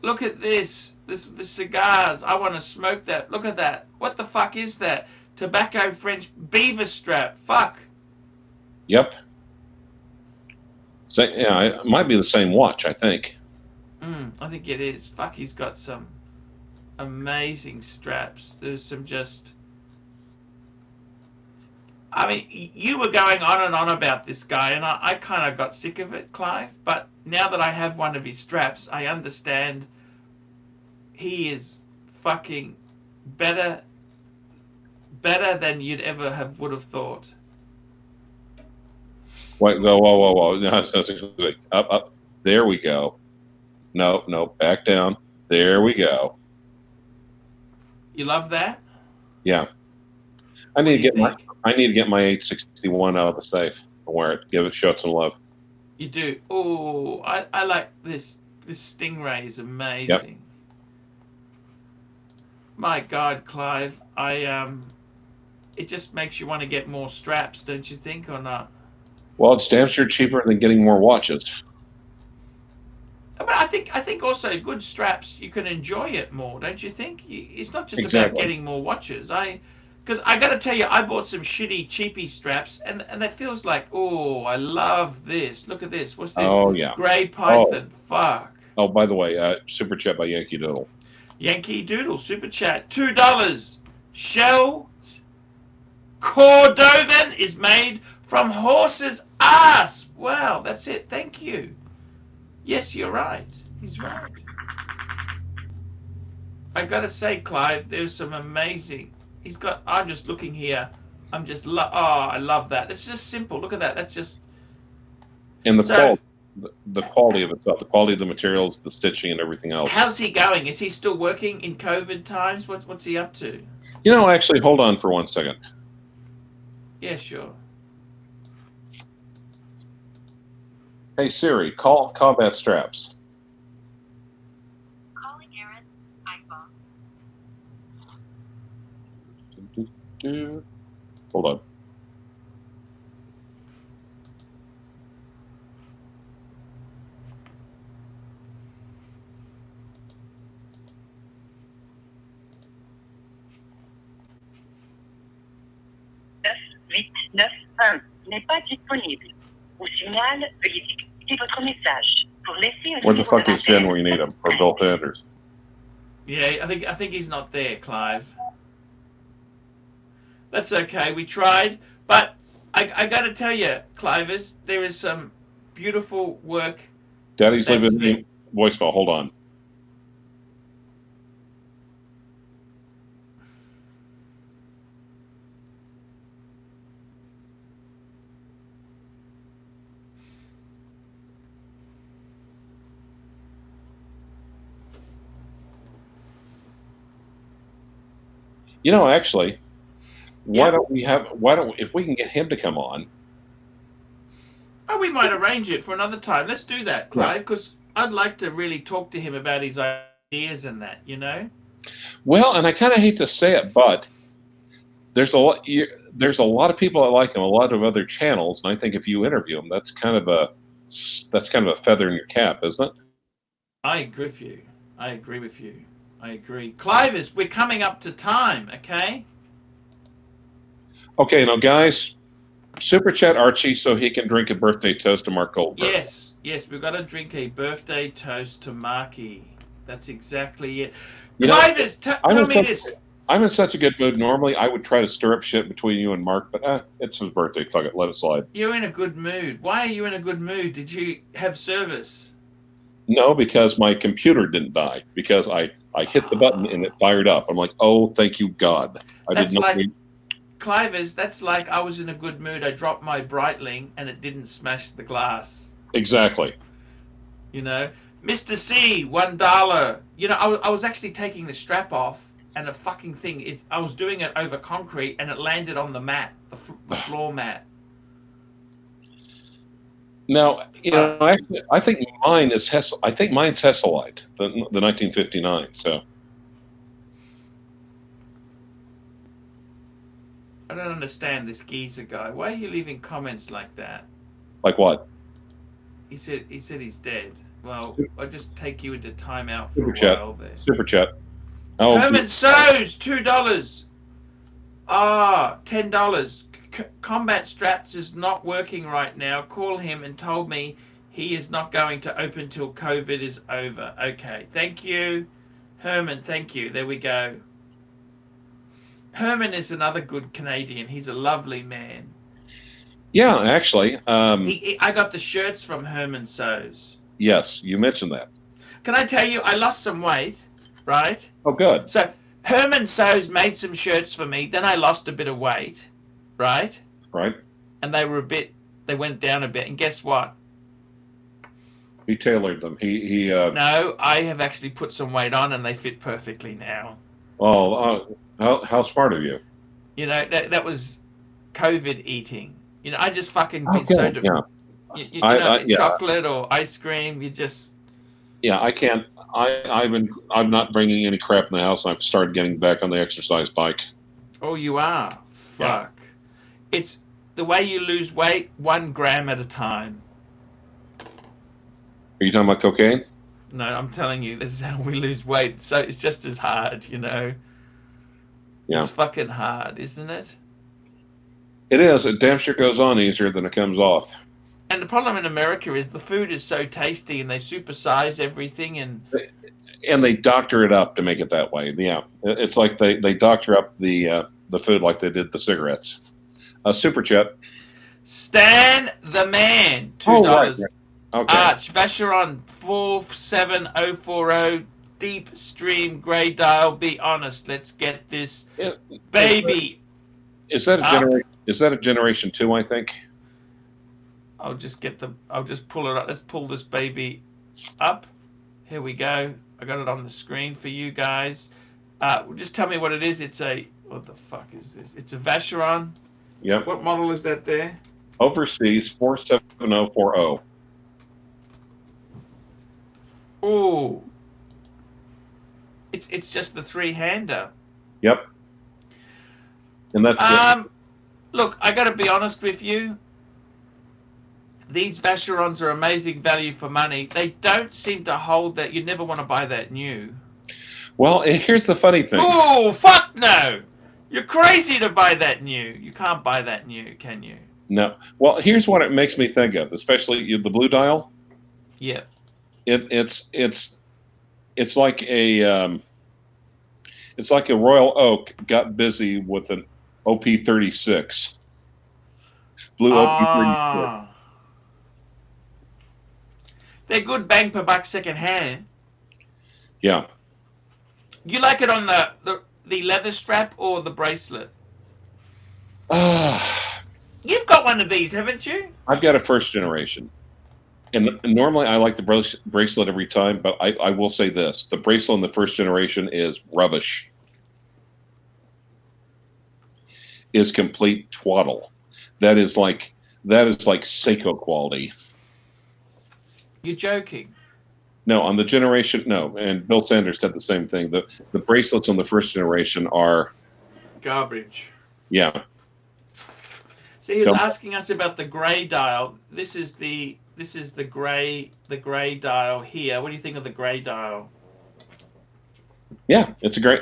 Look at this. The cigars. I want to smoke that. Look at that. What the fuck is that? Tobacco French beaver strap. Fuck. Yep. So, yeah, it might be the same watch, I think. I think it is. Fuck, he's got some amazing straps. There's some just... I mean, you were going on and on about this guy, and I kind of got sick of it, Clive. But now that I have one of his straps, I understand he is fucking better better than you'd ever would have thought. Wait, whoa. No, up. There we go. No, back down. There we go. You love that? Yeah. I need to get my 861 out of the safe and wear it. Show it some love. You do. Oh, I like this. This Stingray is amazing. Yep. My God, Clive, it just makes you want to get more straps, don't you think, or not? Well, it's damn sure cheaper than getting more watches. But I think also good straps, you can enjoy it more, don't you think? It's not just Exactly. about getting more watches. Because I got to tell you, I bought some shitty, cheapy straps, and that feels like, oh, I love this. Look at this. What's this? Oh, yeah. Grey Python. Fuck. Oh, by the way, super chat by Yankee Doodle. Yankee Doodle, super chat, $2. Shell Cordovan is made from horse's ass. Wow, that's it. Thank you. Yes, you're right. He's right. I gotta say, Clive, there's some amazing. I'm just looking here. I'm just I love that. It's just simple. Look at that. That's just. And the quality of itself, the quality of the materials, the stitching, and everything else. How's he going? Is he still working in COVID times? What's he up to? Actually, hold on for 1 second. Yeah, sure. Hey Siri, call combat straps. Calling Aaron. iPhone. Hold on. N'est pas disponible. Au signal, veuillez dicter votre message. Pour laisser un Where the signe fuck de is Jen rappel. when you need him? Or Bill Sanders? Yeah, I think he's not there, Clive. That's okay. We tried, but I got to tell you, Clive, there is some beautiful work. Daddy's That's leaving the- me voicemail. Hold on. Actually, why don't if we can get him to come on? Oh, we might arrange it for another time. Let's do that, Clive, because I'd like to really talk to him about his ideas and that, Well, and I kind of hate to say it, but there's a lot of people that like him, a lot of other channels, and I think if you interview him, that's kind of a feather in your cap, isn't it? I agree with you. I agree. Clive, we're coming up to time, okay? Okay, now guys, super chat Archie so he can drink a birthday toast to Mark Goldberg. Yes, we've got to drink a birthday toast to Marky. That's exactly it. Clive, tell me this. I'm in such a good mood. Normally, I would try to stir up shit between you and Mark, but it's his birthday. Fuck it, let it slide. You're in a good mood. Why are you in a good mood? Did you have service? No, because my computer didn't die. Because I hit the button and it fired up. I'm like, oh, thank you, God. Clive, that's like I was in a good mood. I dropped my Breitling and it didn't smash the glass. Exactly. Mr. C, $1. I was actually taking the strap off and the fucking thing. I was doing it over concrete and it landed on the mat, the floor mat. Now, actually, I think mine's Hesselite, the 1959. So I don't understand this geezer guy. Why are you leaving comments like that? like what? He said he's dead. Well, I'll just take you into timeout for Super a chat. while there. Super chat. Oh, Herman Sows, $2. $10. Combat Straps is not working right now. Call him and told me he is not going to open till COVID is over. Okay, thank you, Herman. Thank you. There we go. Herman is another good Canadian. He's a lovely man. Yeah, actually. I got the shirts from Herman Sows. Yes, you mentioned that. Can I tell you, I lost some weight, right? Oh, good. So Herman Sews made some shirts for me. Then I lost a bit of weight, right? Right. And they went down a bit. And guess what? He tailored them. No, I have actually put some weight on, and they fit perfectly now. Oh, how smart of you. You know, that was COVID eating. You know, I just fucking been Okay. so Yeah. you know, chocolate or ice cream. You just I can't. I'm not bringing any crap in the house. I've started getting back on the exercise bike. oh, you are. Yeah. Fuck. It's the way you lose weight, 1 gram at a time. Are you talking about cocaine? No, I'm telling you, this is how we lose weight. So it's just as hard, you know. Yeah. It's fucking hard, isn't it? It is. It damn sure goes on easier than it comes off. And the problem in America is the food is so tasty, and they supersize everything, and they doctor it up to make it that way. Yeah, it's like they doctor up the food like they did the cigarettes. Super chat. Stan the Man, $2. Oh, right. Okay. Arch Vacheron 47040 deep stream grey dial. Be honest. Let's get this baby. Is that a generation 2? I think. I'll just pull it up. Let's pull this baby up. Here we go. I got it on the screen for you guys. Just tell me what it is. What the fuck is this? It's a Vacheron. Yep. What model is that there? Overseas 47040. Oh. It's just the 3-hander. Yep. And that's look, I got to be honest with you. These Vacherons are amazing value for money. They don't seem to hold that. You never want to buy that new. Well, here's the funny thing. Oh, fuck no! You're crazy to buy that new. You can't buy that new, can you? No. Well, here's what it makes me think of, especially the blue dial. Yeah. It's like a Royal Oak got busy with an OP36. Blue OP36. They're good bang per buck second hand. Yeah. You like it on the leather strap or the bracelet? You've got one of these, haven't you? I've got a first generation. And normally I like the bracelet every time, but I will say this. The bracelet in the first generation is rubbish. Is complete twaddle. That is like Seiko quality. You're joking. No, on the generation, no. And Bill Sanders said the same thing. The bracelets on the first generation are garbage. Yeah. So he was asking us about the grey dial. This is the grey dial here. What do you think of the grey dial? Yeah, it's a great.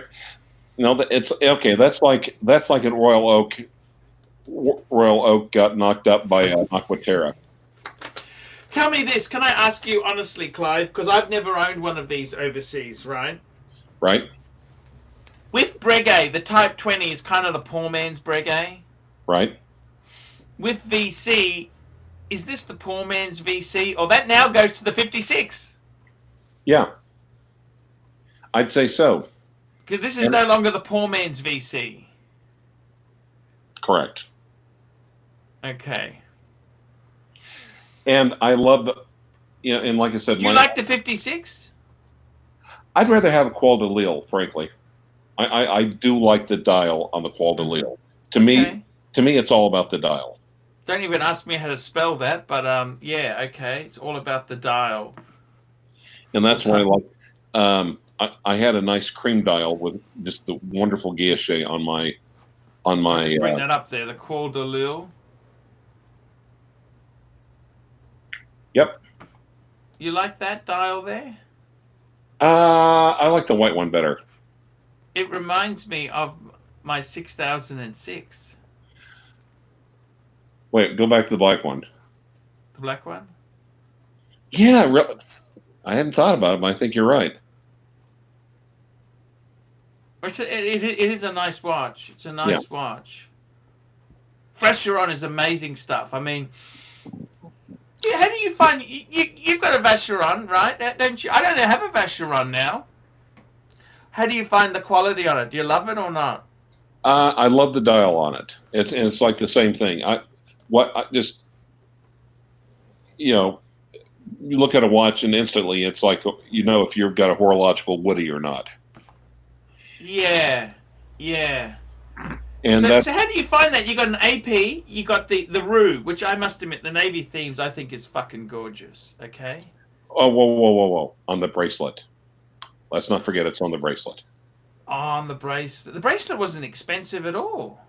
No, it's okay. That's like a Royal Oak. Royal Oak got knocked up by Aquaterra. Tell me this. Can I ask you honestly, Clive? Because I've never owned one of these overseas, right? Right. With Breguet, the Type 20 is kind of the poor man's Breguet. Right. With VC, is this the poor man's VC? Or that now goes to the 56? Yeah. I'd say so. Because this is no longer the poor man's VC. Correct. Okay. And I love, and like I said, Do you like the 56? I'd rather have a Qual de Lille, frankly. I do like the dial on the Qual de Lille. To me, it's all about the dial. Don't even ask me how to spell that, but yeah, okay, it's all about the dial. And that's why I had a nice cream dial with just the wonderful guilloche on my. Let's bring that up there, the Qual de Lille. Yep. You like that dial there? I like the white one better. It reminds me of my 6006. Wait, go back to the black one. The black one? Yeah, I hadn't thought about it, but I think you're right. It is a nice watch. It's a nice watch. Vacheron is amazing stuff. I mean, how do you find you've got a Vacheron, right? Don't you? I don't have a Vacheron now. How do you find the quality on it? Do you love it or not? I love the dial on it. It's like the same thing. Just you know, you look at a watch and instantly it's like if you've got a horological Woody or not. Yeah, yeah. And so how do you find that? You got an AP, you got the Rue, which I must admit the navy themes I think is fucking gorgeous. Okay. Oh, whoa! On the bracelet. Let's not forget it's on the bracelet. On the bracelet. The bracelet wasn't expensive at all.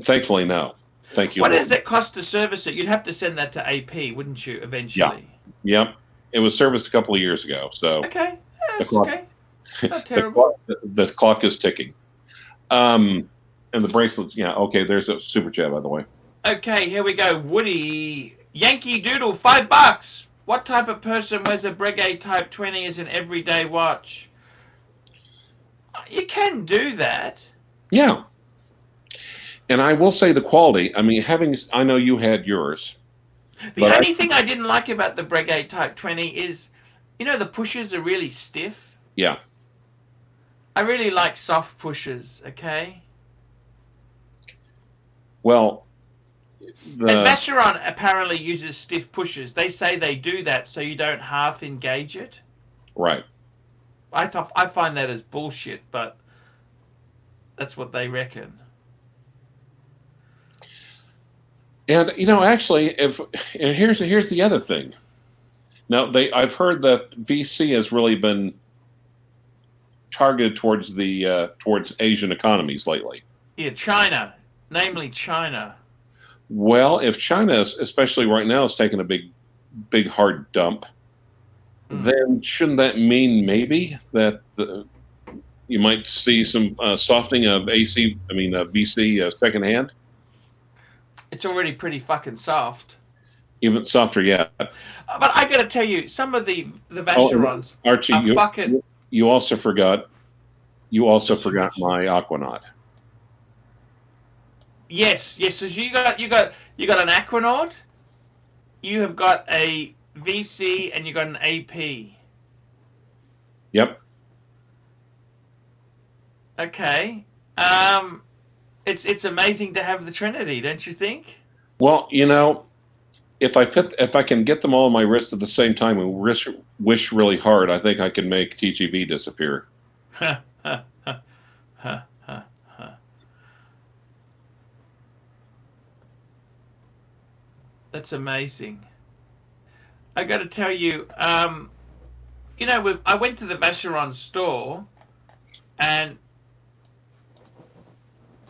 Thankfully, no. Thank you. What does it cost to service it? You'd have to send that to AP, wouldn't you? Eventually. Yeah. Yep. It was serviced a couple of years ago. So okay. Yeah, that's clock, okay. It's not terrible. the clock is ticking. And the bracelets. Yeah. Okay. There's a super chat, by the way. Okay. Here we go. Woody Yankee Doodle, $5. What type of person wears a Breguet Type 20 as an everyday watch? You can do that. Yeah. And I will say the quality. I mean, I know you had yours. The only thing I didn't like about the Breguet Type 20 is, the pushers are really stiff. Yeah. I really like soft pushers, okay? Well, and Vacheron apparently uses stiff pushers. They say they do that so you don't half engage it. Right. I find that as bullshit, but that's what they reckon. And actually, here's the other thing. Now I've heard that VC has really been targeted towards towards Asian economies lately. Yeah, China, namely China. Well, if China, especially right now, is taking a big hard dump, then shouldn't that mean maybe that you might see some softening of VC secondhand? It's already pretty fucking soft. Even softer, yeah. But I got to tell you, some of the Vacherons Archie, you also forgot my Aquanaut. Yes. So you got an Aquanaut, you have got a VC, and you got an AP. Yep. Okay. It's amazing to have the Trinity, don't you think? Well, if I can get them all on my wrist at the same time and wish really hard, I think I can make TGV disappear. That's amazing. I got to tell you, I went to the Vacheron store, and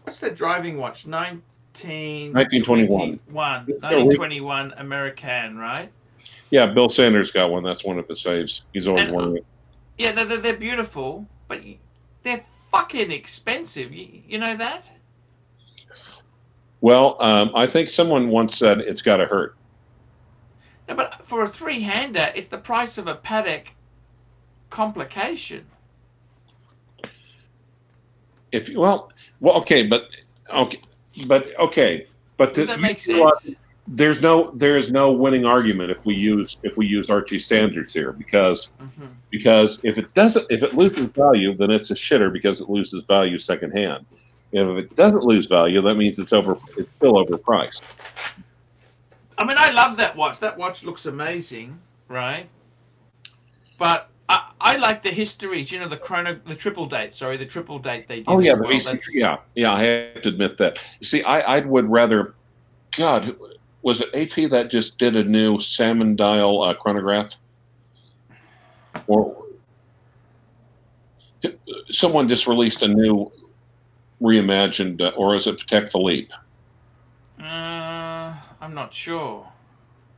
what's that driving watch? 1921. 1921 American, right? Yeah, Bill Sanders got one. That's one of his faves. He's always wearing it. Yeah, they're beautiful, but they're fucking expensive. You know that? Well, I think someone once said it's got to hurt. No, but for a three-hander, it's the price of a Patek complication. Okay, but does that make sense? There is no winning argument if we use Archie standards here because if it loses value, then it's a shitter because it loses value secondhand. And if it doesn't lose value, that means it's still overpriced. I mean, I love that watch. That watch looks amazing, right? But I like the histories. The triple date. Sorry, the triple date they did. Oh yeah, yeah. I have to admit that. You see, I would rather. God, was it AP that just did a new salmon dial chronograph, or someone just released a new reimagined, or is it Patek Philippe? I'm not sure.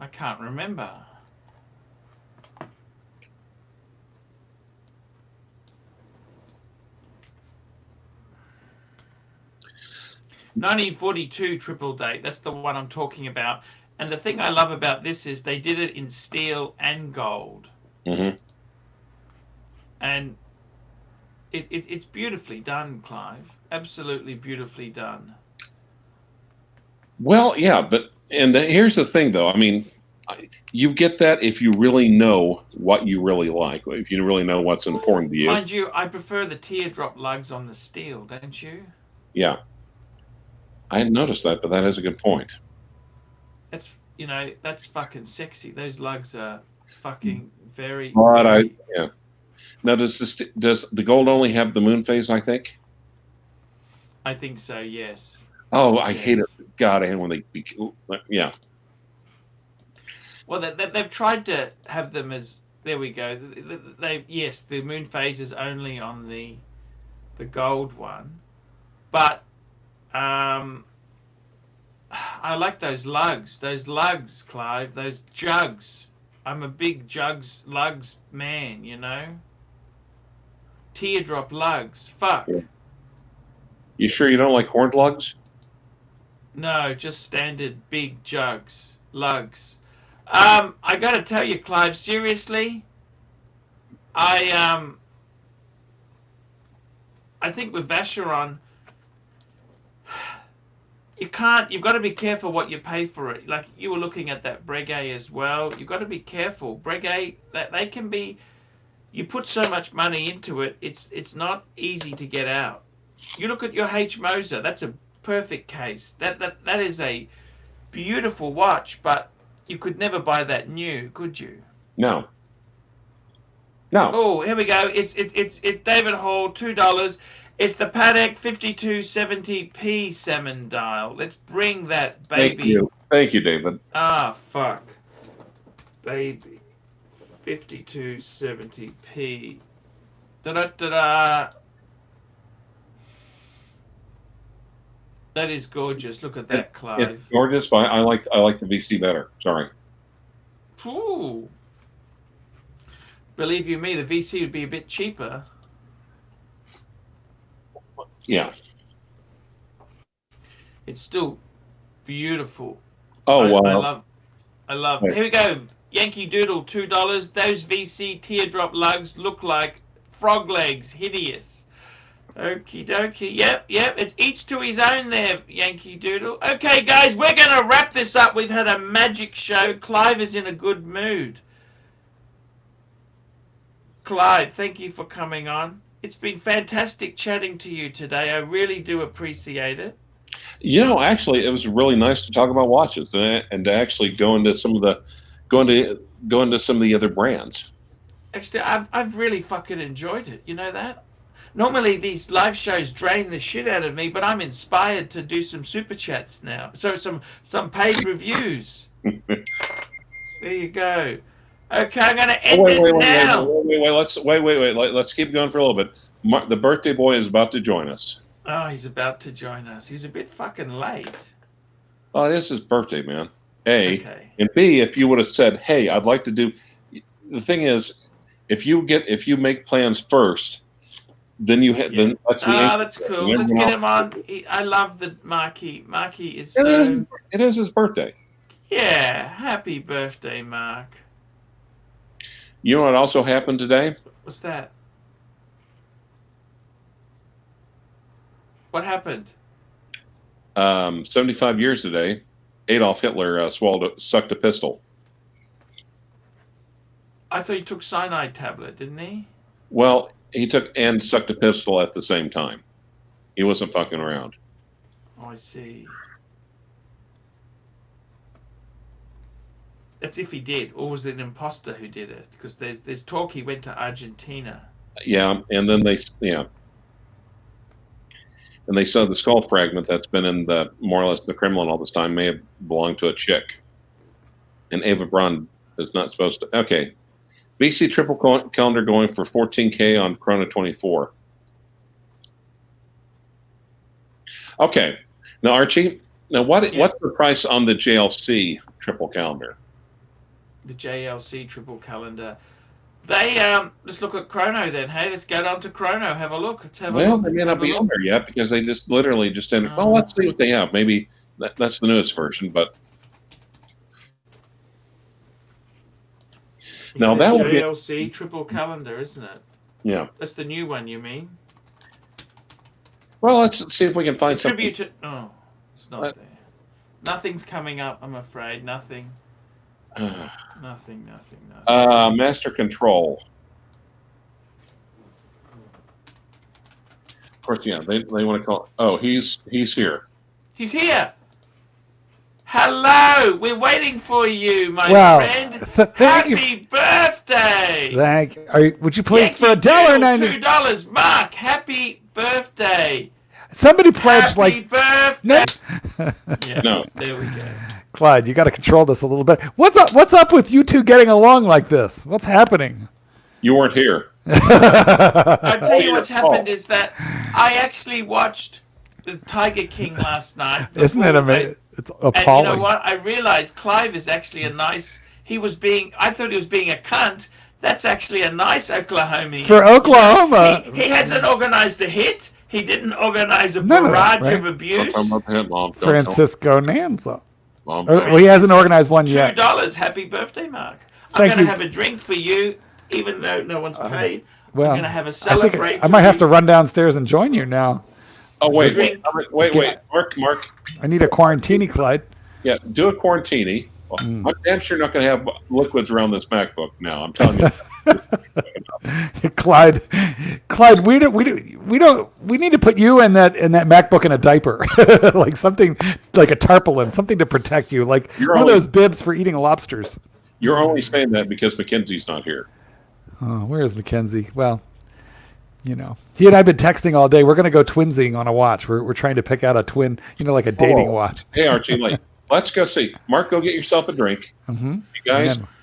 I can't remember. (1942) triple date. That's the one I'm talking about. And the thing I love about this is they did it in steel and gold. Mm-hmm. And it's beautifully done, Clive. Absolutely beautifully done. Well, yeah, but here's the thing, though. I mean, You get that if you really know what you really like, if you really know what's important to you. Mind you, I prefer the teardrop lugs on the steel, don't you? Yeah. I hadn't noticed that, but that is a good point. That's, that's fucking sexy. Those lugs are fucking very, But very... yeah. Now, does the gold only have the moon phase, I think? I think so, yes. Oh, I Yes. hate it. God, I hate when yeah. Well, they've tried to have them as... There we go. Yes, the moon phase is only on the gold one. But I like those lugs. Those lugs, Clive. Those jugs. I'm a big lugs man, Teardrop lugs. Fuck. Yeah. You sure you don't like horned lugs? No, just standard big lugs. I gotta tell you, Clive, seriously, I think with Vacheron, you've got to be careful what you pay for it. Like you were looking at that Breguet as well. You've got to be careful. Breguet, that they can be, you put so much money into it, it's not easy to get out. You look at your H. Moser, that's a perfect case. That is a beautiful watch, but you could never buy that new, could you? No. No. Oh, here we go. It's David Hall, $2. It's the Patek 5270p salmon dial. Let's bring that baby. Thank you, David. Ah, fuck. Baby. 5270p. Da-da-da-da. That is gorgeous. Look at that, Clive. It's gorgeous, but I like the VC better. Sorry. Ooh. Believe you me, the VC would be a bit cheaper. Yeah. It's still beautiful. Oh, wow. I love. Right. Here we go. Yankee Doodle, $2. Those VC teardrop lugs look like frog legs. Hideous. Okie dokie. Yep. It's each to his own there, Yankee Doodle. Okay, guys, we're going to wrap this up. We've had a magic show. Clive is in a good mood. Clive, thank you for coming on. It's been fantastic chatting to you today. I really do appreciate it. Actually, it was really nice to talk about watches and to actually go into some of the other brands. Actually, I've really fucking enjoyed it. You know that? Normally these live shows drain the shit out of me, but I'm inspired to do some super chats now. So some paid reviews. There you go. Okay, I'm going to end it now. Wait. Let's keep going for a little bit. The birthday boy is about to join us. Oh, he's about to join us. He's a bit fucking late. Oh, it is his birthday, man. A. Okay. And B, if you would have said, hey, I'd like to do... The thing is, if you make plans first, then then that's the... that's cool. Let's get him on. I love the Marky. Marky is so... It is his birthday. Yeah. Happy birthday, Mark. You know what also happened today? What's that? What happened? 75 years today, Adolf Hitler sucked a pistol. I thought he took cyanide tablet, didn't he? Well, he took and sucked a pistol at the same time. He wasn't fucking around. Oh, I see. That's if he did, or was it an imposter who did it? Because there's talk he went to Argentina. Yeah, and then they saw the skull fragment that's been in the more or less the Kremlin all this time may have belonged to a chick. And Eva Braun is not supposed to. Okay, VC triple calendar going for $14K on Chrono 24. Okay, now Archie, what's the price on the JLC triple calendar? The JLC triple calendar. They let's look at Chrono then. Hey, let's get on to Chrono. Have a look. Let's have a look. Well, they may not be on there yet because they just literally just didn't. Well, let's see what they have. Maybe that's the newest version, but now that would be JLC triple calendar, isn't it? Yeah, that's the new one. You mean? Well, let's see if we can find something. Oh, it's not there. Nothing's coming up. I'm afraid. Nothing. Nothing. Master Control. Of course, yeah, they want to call. Oh, he's here. He's here. Hello, we're waiting for you, my Well, friend. thank you. Happy birthday! Thank you. Would you please Yankee for Doodle, $1.90? $2. Mark, happy birthday! Somebody pledged Happy birthday! no. Yeah, No. there we go. Clyde, you got to control this a little bit. What's up with you two getting along like this? What's happening? You weren't here. I'll tell you what's happened is that I actually watched the Tiger King last night. Isn't it amazing? It's And appalling. you know what? I realized Clive is actually I thought he was being a cunt. That's actually a nice Oklahomian. For Oklahoma. He hasn't organized a hit. He didn't organize a None of that, barrage right? of abuse. Francisco Nanza. Mom, Well, he hasn't organized one yet. $2. Happy birthday, Mark. I'm Thank going to you. have a drink for you, even though no one's paid. Well, I'm going to have a I celebrate. think I might have to run downstairs and join you now. Oh, wait. Drink. Mark. I need a quarantini, Clyde. Yeah, do a quarantini. Well, I'm damn sure not going to have liquids around this MacBook now. I'm telling you. Clyde, we need to put you and that MacBook in a diaper, like something like a tarpaulin, something to protect you, like one of those bibs for eating lobsters. You're only saying that because Mackenzie's not here. Oh, where is Mackenzie? Well, he and I have been texting all day. We're going to go twinsing on a watch. We're trying to pick out a twin, like a dating watch. Hey, Archie, let's go see. Mark, go get yourself a drink. Mm-hmm. You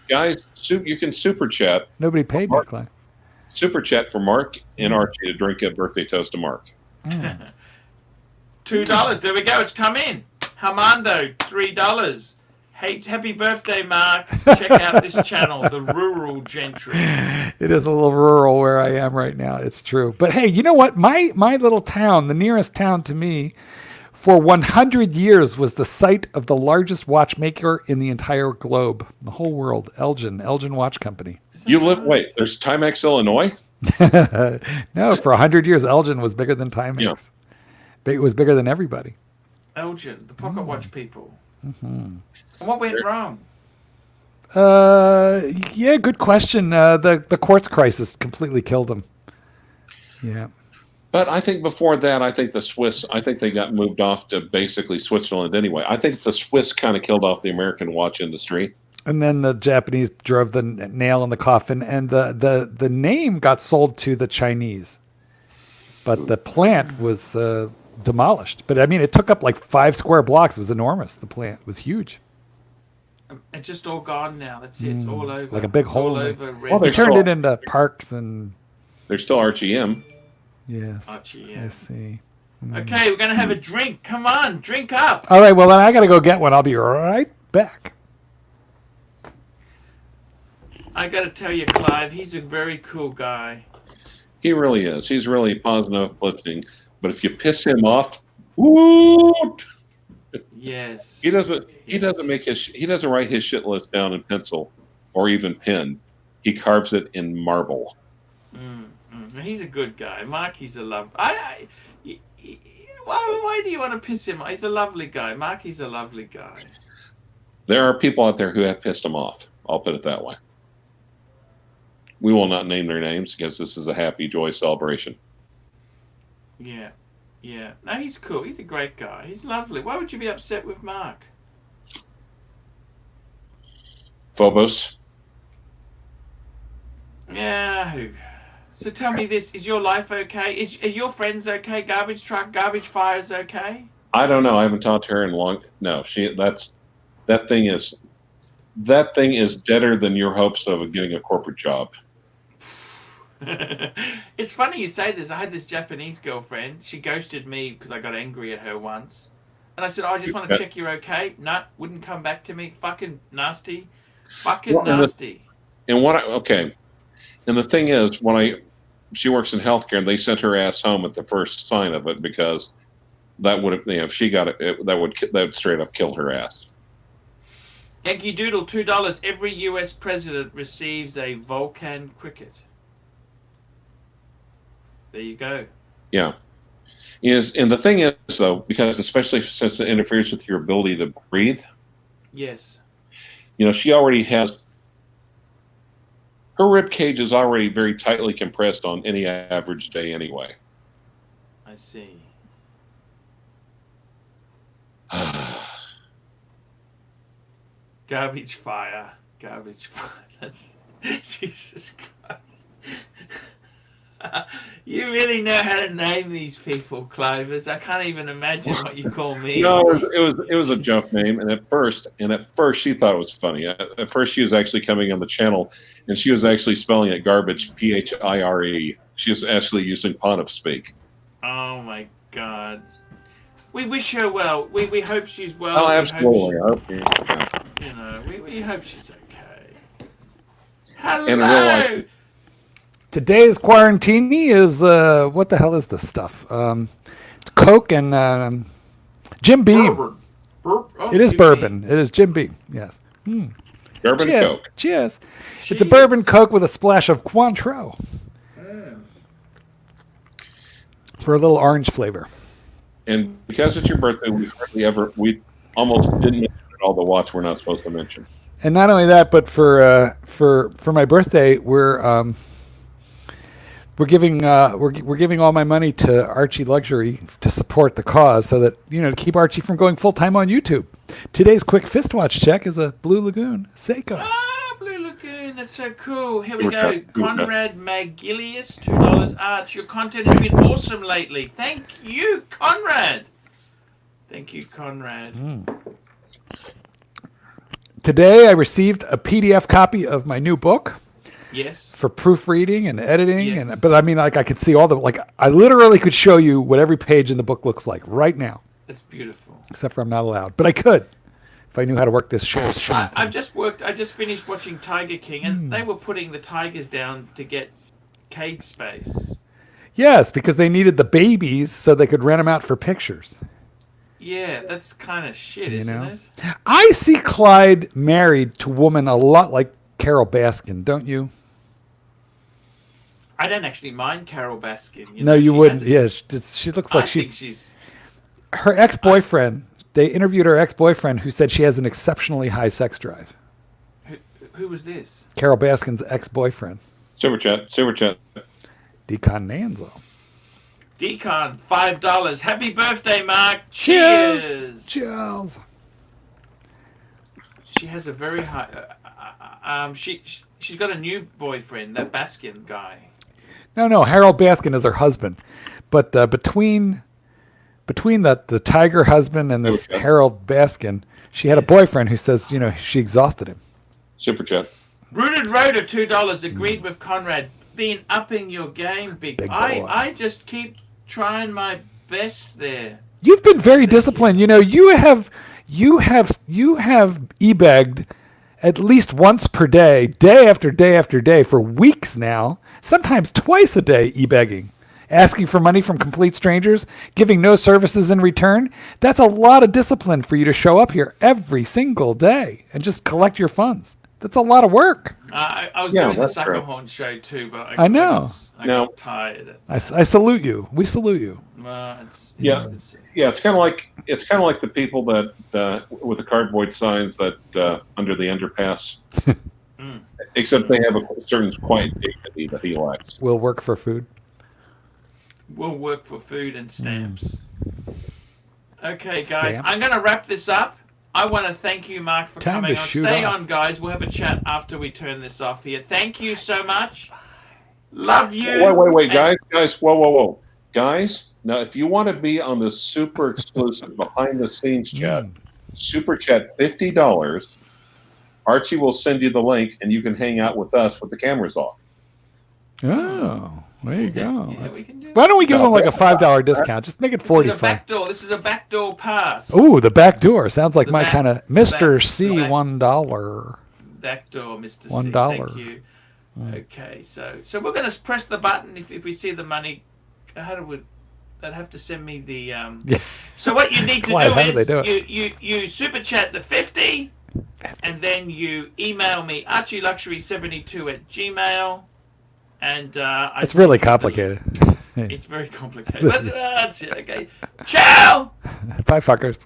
guys, you can super chat. Nobody paid me, Clyde. Super chat for Mark and Archie to drink a birthday toast to Mark. $2. There we go. It's come in. Armando, $3. Hey, happy birthday, Mark. Check out this channel, The Rural Gentry. It is a little rural where I am right now. It's true. But hey, you know what? My little town, the nearest town to me, for 100 years was the site of the largest watchmaker in the entire globe, the whole world, Elgin Watch Company. There's Timex, Illinois? No, for 100 years, Elgin was bigger than Timex. Yeah. It was bigger than everybody. Elgin, the pocket watch people. Mm-hmm. And what went wrong? Yeah, good question. The quartz crisis completely killed them. Yeah. But I think before that, I think they got moved off to basically Switzerland anyway. I think the Swiss kind of killed off the American watch industry. And then the Japanese drove the nail in the coffin, and the name got sold to the Chinese. But the plant was demolished. But I mean, it took up like 5 square blocks. It was enormous. The plant was huge. It's just all gone now. That's it. It's all over. Like a big hole. All They over. turned it into parks and. There's still RGM. Yes. Archie, yeah. I see. Okay, we're going to have a drink. Come on, drink up. All right, well, then I got to go get one. I'll be right back. I got to tell you, Clive, he's a very cool guy. He really is. He's really positive, uplifting. But if you piss him off, woo! Yes. He doesn't write his shit list down in pencil or even pen. He carves it in marble. He's a good guy. Mark, he's a love. Why do you want to piss him off? He's a lovely guy. Mark, he's a lovely guy. There are people out there who have pissed him off. I'll put it that way. We will not name their names because this is a happy, joy celebration. Yeah. No, he's cool. He's a great guy. He's lovely. Why would you be upset with Mark? Phobos. Yeah. So tell me this: is your life okay? Are your friends okay? Garbage truck, garbage fires okay? I don't know. I haven't talked to her in long. No, that thing is deader than your hopes of getting a corporate job. It's funny you say this. I had this Japanese girlfriend. She ghosted me because I got angry at her once. And I said, I just want to check you're okay. No, wouldn't come back to me. Fucking nasty. Nasty. And the thing is, she works in healthcare, and they sent her ass home at the first sign of it because that would have, if she got it, that would straight up kill her ass. Yankee Doodle, $2. Every U.S. president receives a Vulcan cricket. There you go. Yeah. And the thing is, though, because especially since it interferes with your ability to breathe. Yes. She already has her rib cage is already very tightly compressed on any average day anyway. I see. Garbage fire. That's Jesus Christ. You really know how to name these people, Clovers. I can't even imagine what you call me. No, it was a joke name, and at first she thought it was funny. At first, she was actually coming on the channel, and she was actually spelling it garbage, PHIRE. She was actually using Pontiff speak. Oh my God. We wish her well. We hope she's well. Oh, absolutely. We hope she's okay. Hello. In real life. Today's quarantine is what the hell is this stuff? It's Coke and Jim Beam. Bourbon. Oh, It is Jim bourbon. Beam. It is Jim Beam. Yes. Bourbon Cheers. and Coke. Cheers. It's a bourbon Coke with a splash of Cointreau for a little orange flavor. And because it's your birthday, we almost didn't mention all the watch we're not supposed to mention. And not only that, but for my birthday, we're giving all my money to Archie Luxury to support the cause, so that to keep Archie from going full time on YouTube. Today's quick fist watch check is a Blue Lagoon Seiko. Ah, Blue Lagoon. That's so cool. Here we go. Super Conrad Magilius, $2. Arch, your content has been awesome lately. Thank you, Conrad. Thank you, Conrad. Today I received a PDF copy of my new book. Yes. For proofreading and editing, Yes. but I mean, I could see all I literally could show you what every page in the book looks like right now. That's beautiful. Except for I'm not allowed, but I could if I knew how to work this share. I just finished watching Tiger King, and they were putting the tigers down to get cage space. Yes, because they needed the babies so they could rent them out for pictures. Yeah, that's kind of shit, isn't it? I see Clyde married to a woman a lot like Carol Baskin, don't you? I don't actually mind Carol Baskin. No, you wouldn't. Yes, she looks like I think she's her ex-boyfriend. They interviewed her ex-boyfriend, who said she has an exceptionally high sex drive. Who was this? Carol Baskin's ex-boyfriend. Super chat. Decon Nanzo. Decon, $5. Happy birthday, Mark. Cheers. Cheers. She has a very high. She's got a new boyfriend, that Baskin guy. No. Harold Baskin is her husband, but between the tiger husband and this Harold Baskin, she had a boyfriend who says she exhausted him. Super chat. Rooted Road of $2. Agreed with Conrad. Been upping your game, big boy. I just keep trying my best there. You've been very disciplined. You have e-bagged at least once per day, day after day after day for weeks now, sometimes twice a day e-begging, asking for money from complete strangers, giving no services in return. That's a lot of discipline for you to show up here every single day and just collect your funds. That's a lot of work. I was doing the Suckerhorn show too, but I got tired. I salute you. We salute you. It's kind of like the people that with the cardboard signs that under the underpass, except they have a certain quiet dignity that he likes. We'll work for food. We'll work for food and stamps. Okay, guys, I'm going to wrap this up. I want to thank you, Mark, for coming on. Stay on, guys. We'll have a chat after we turn this off here. Thank you so much. Love you. Wait, guys. Whoa. Guys, now if you want to be on the super exclusive behind-the-scenes chat, super chat $50. Archie will send you the link, and you can hang out with us with the cameras off. Oh, there you go. Yeah, we can do that. Why don't we give them like a $5 discount? Just make it $45. This is a backdoor pass. Ooh, the back door sounds like my kind of Mr. C $1. Backdoor, Mr. C. $1. Thank you. Okay, so we're gonna press the button if we see the money. How do we? They'd have to send me the. So what you need to do is you super chat the 50, and then you email me archieluxury72@gmail. And it's really complicated. It's very complicated. But that's it. Okay. Ciao. Bye, fuckers.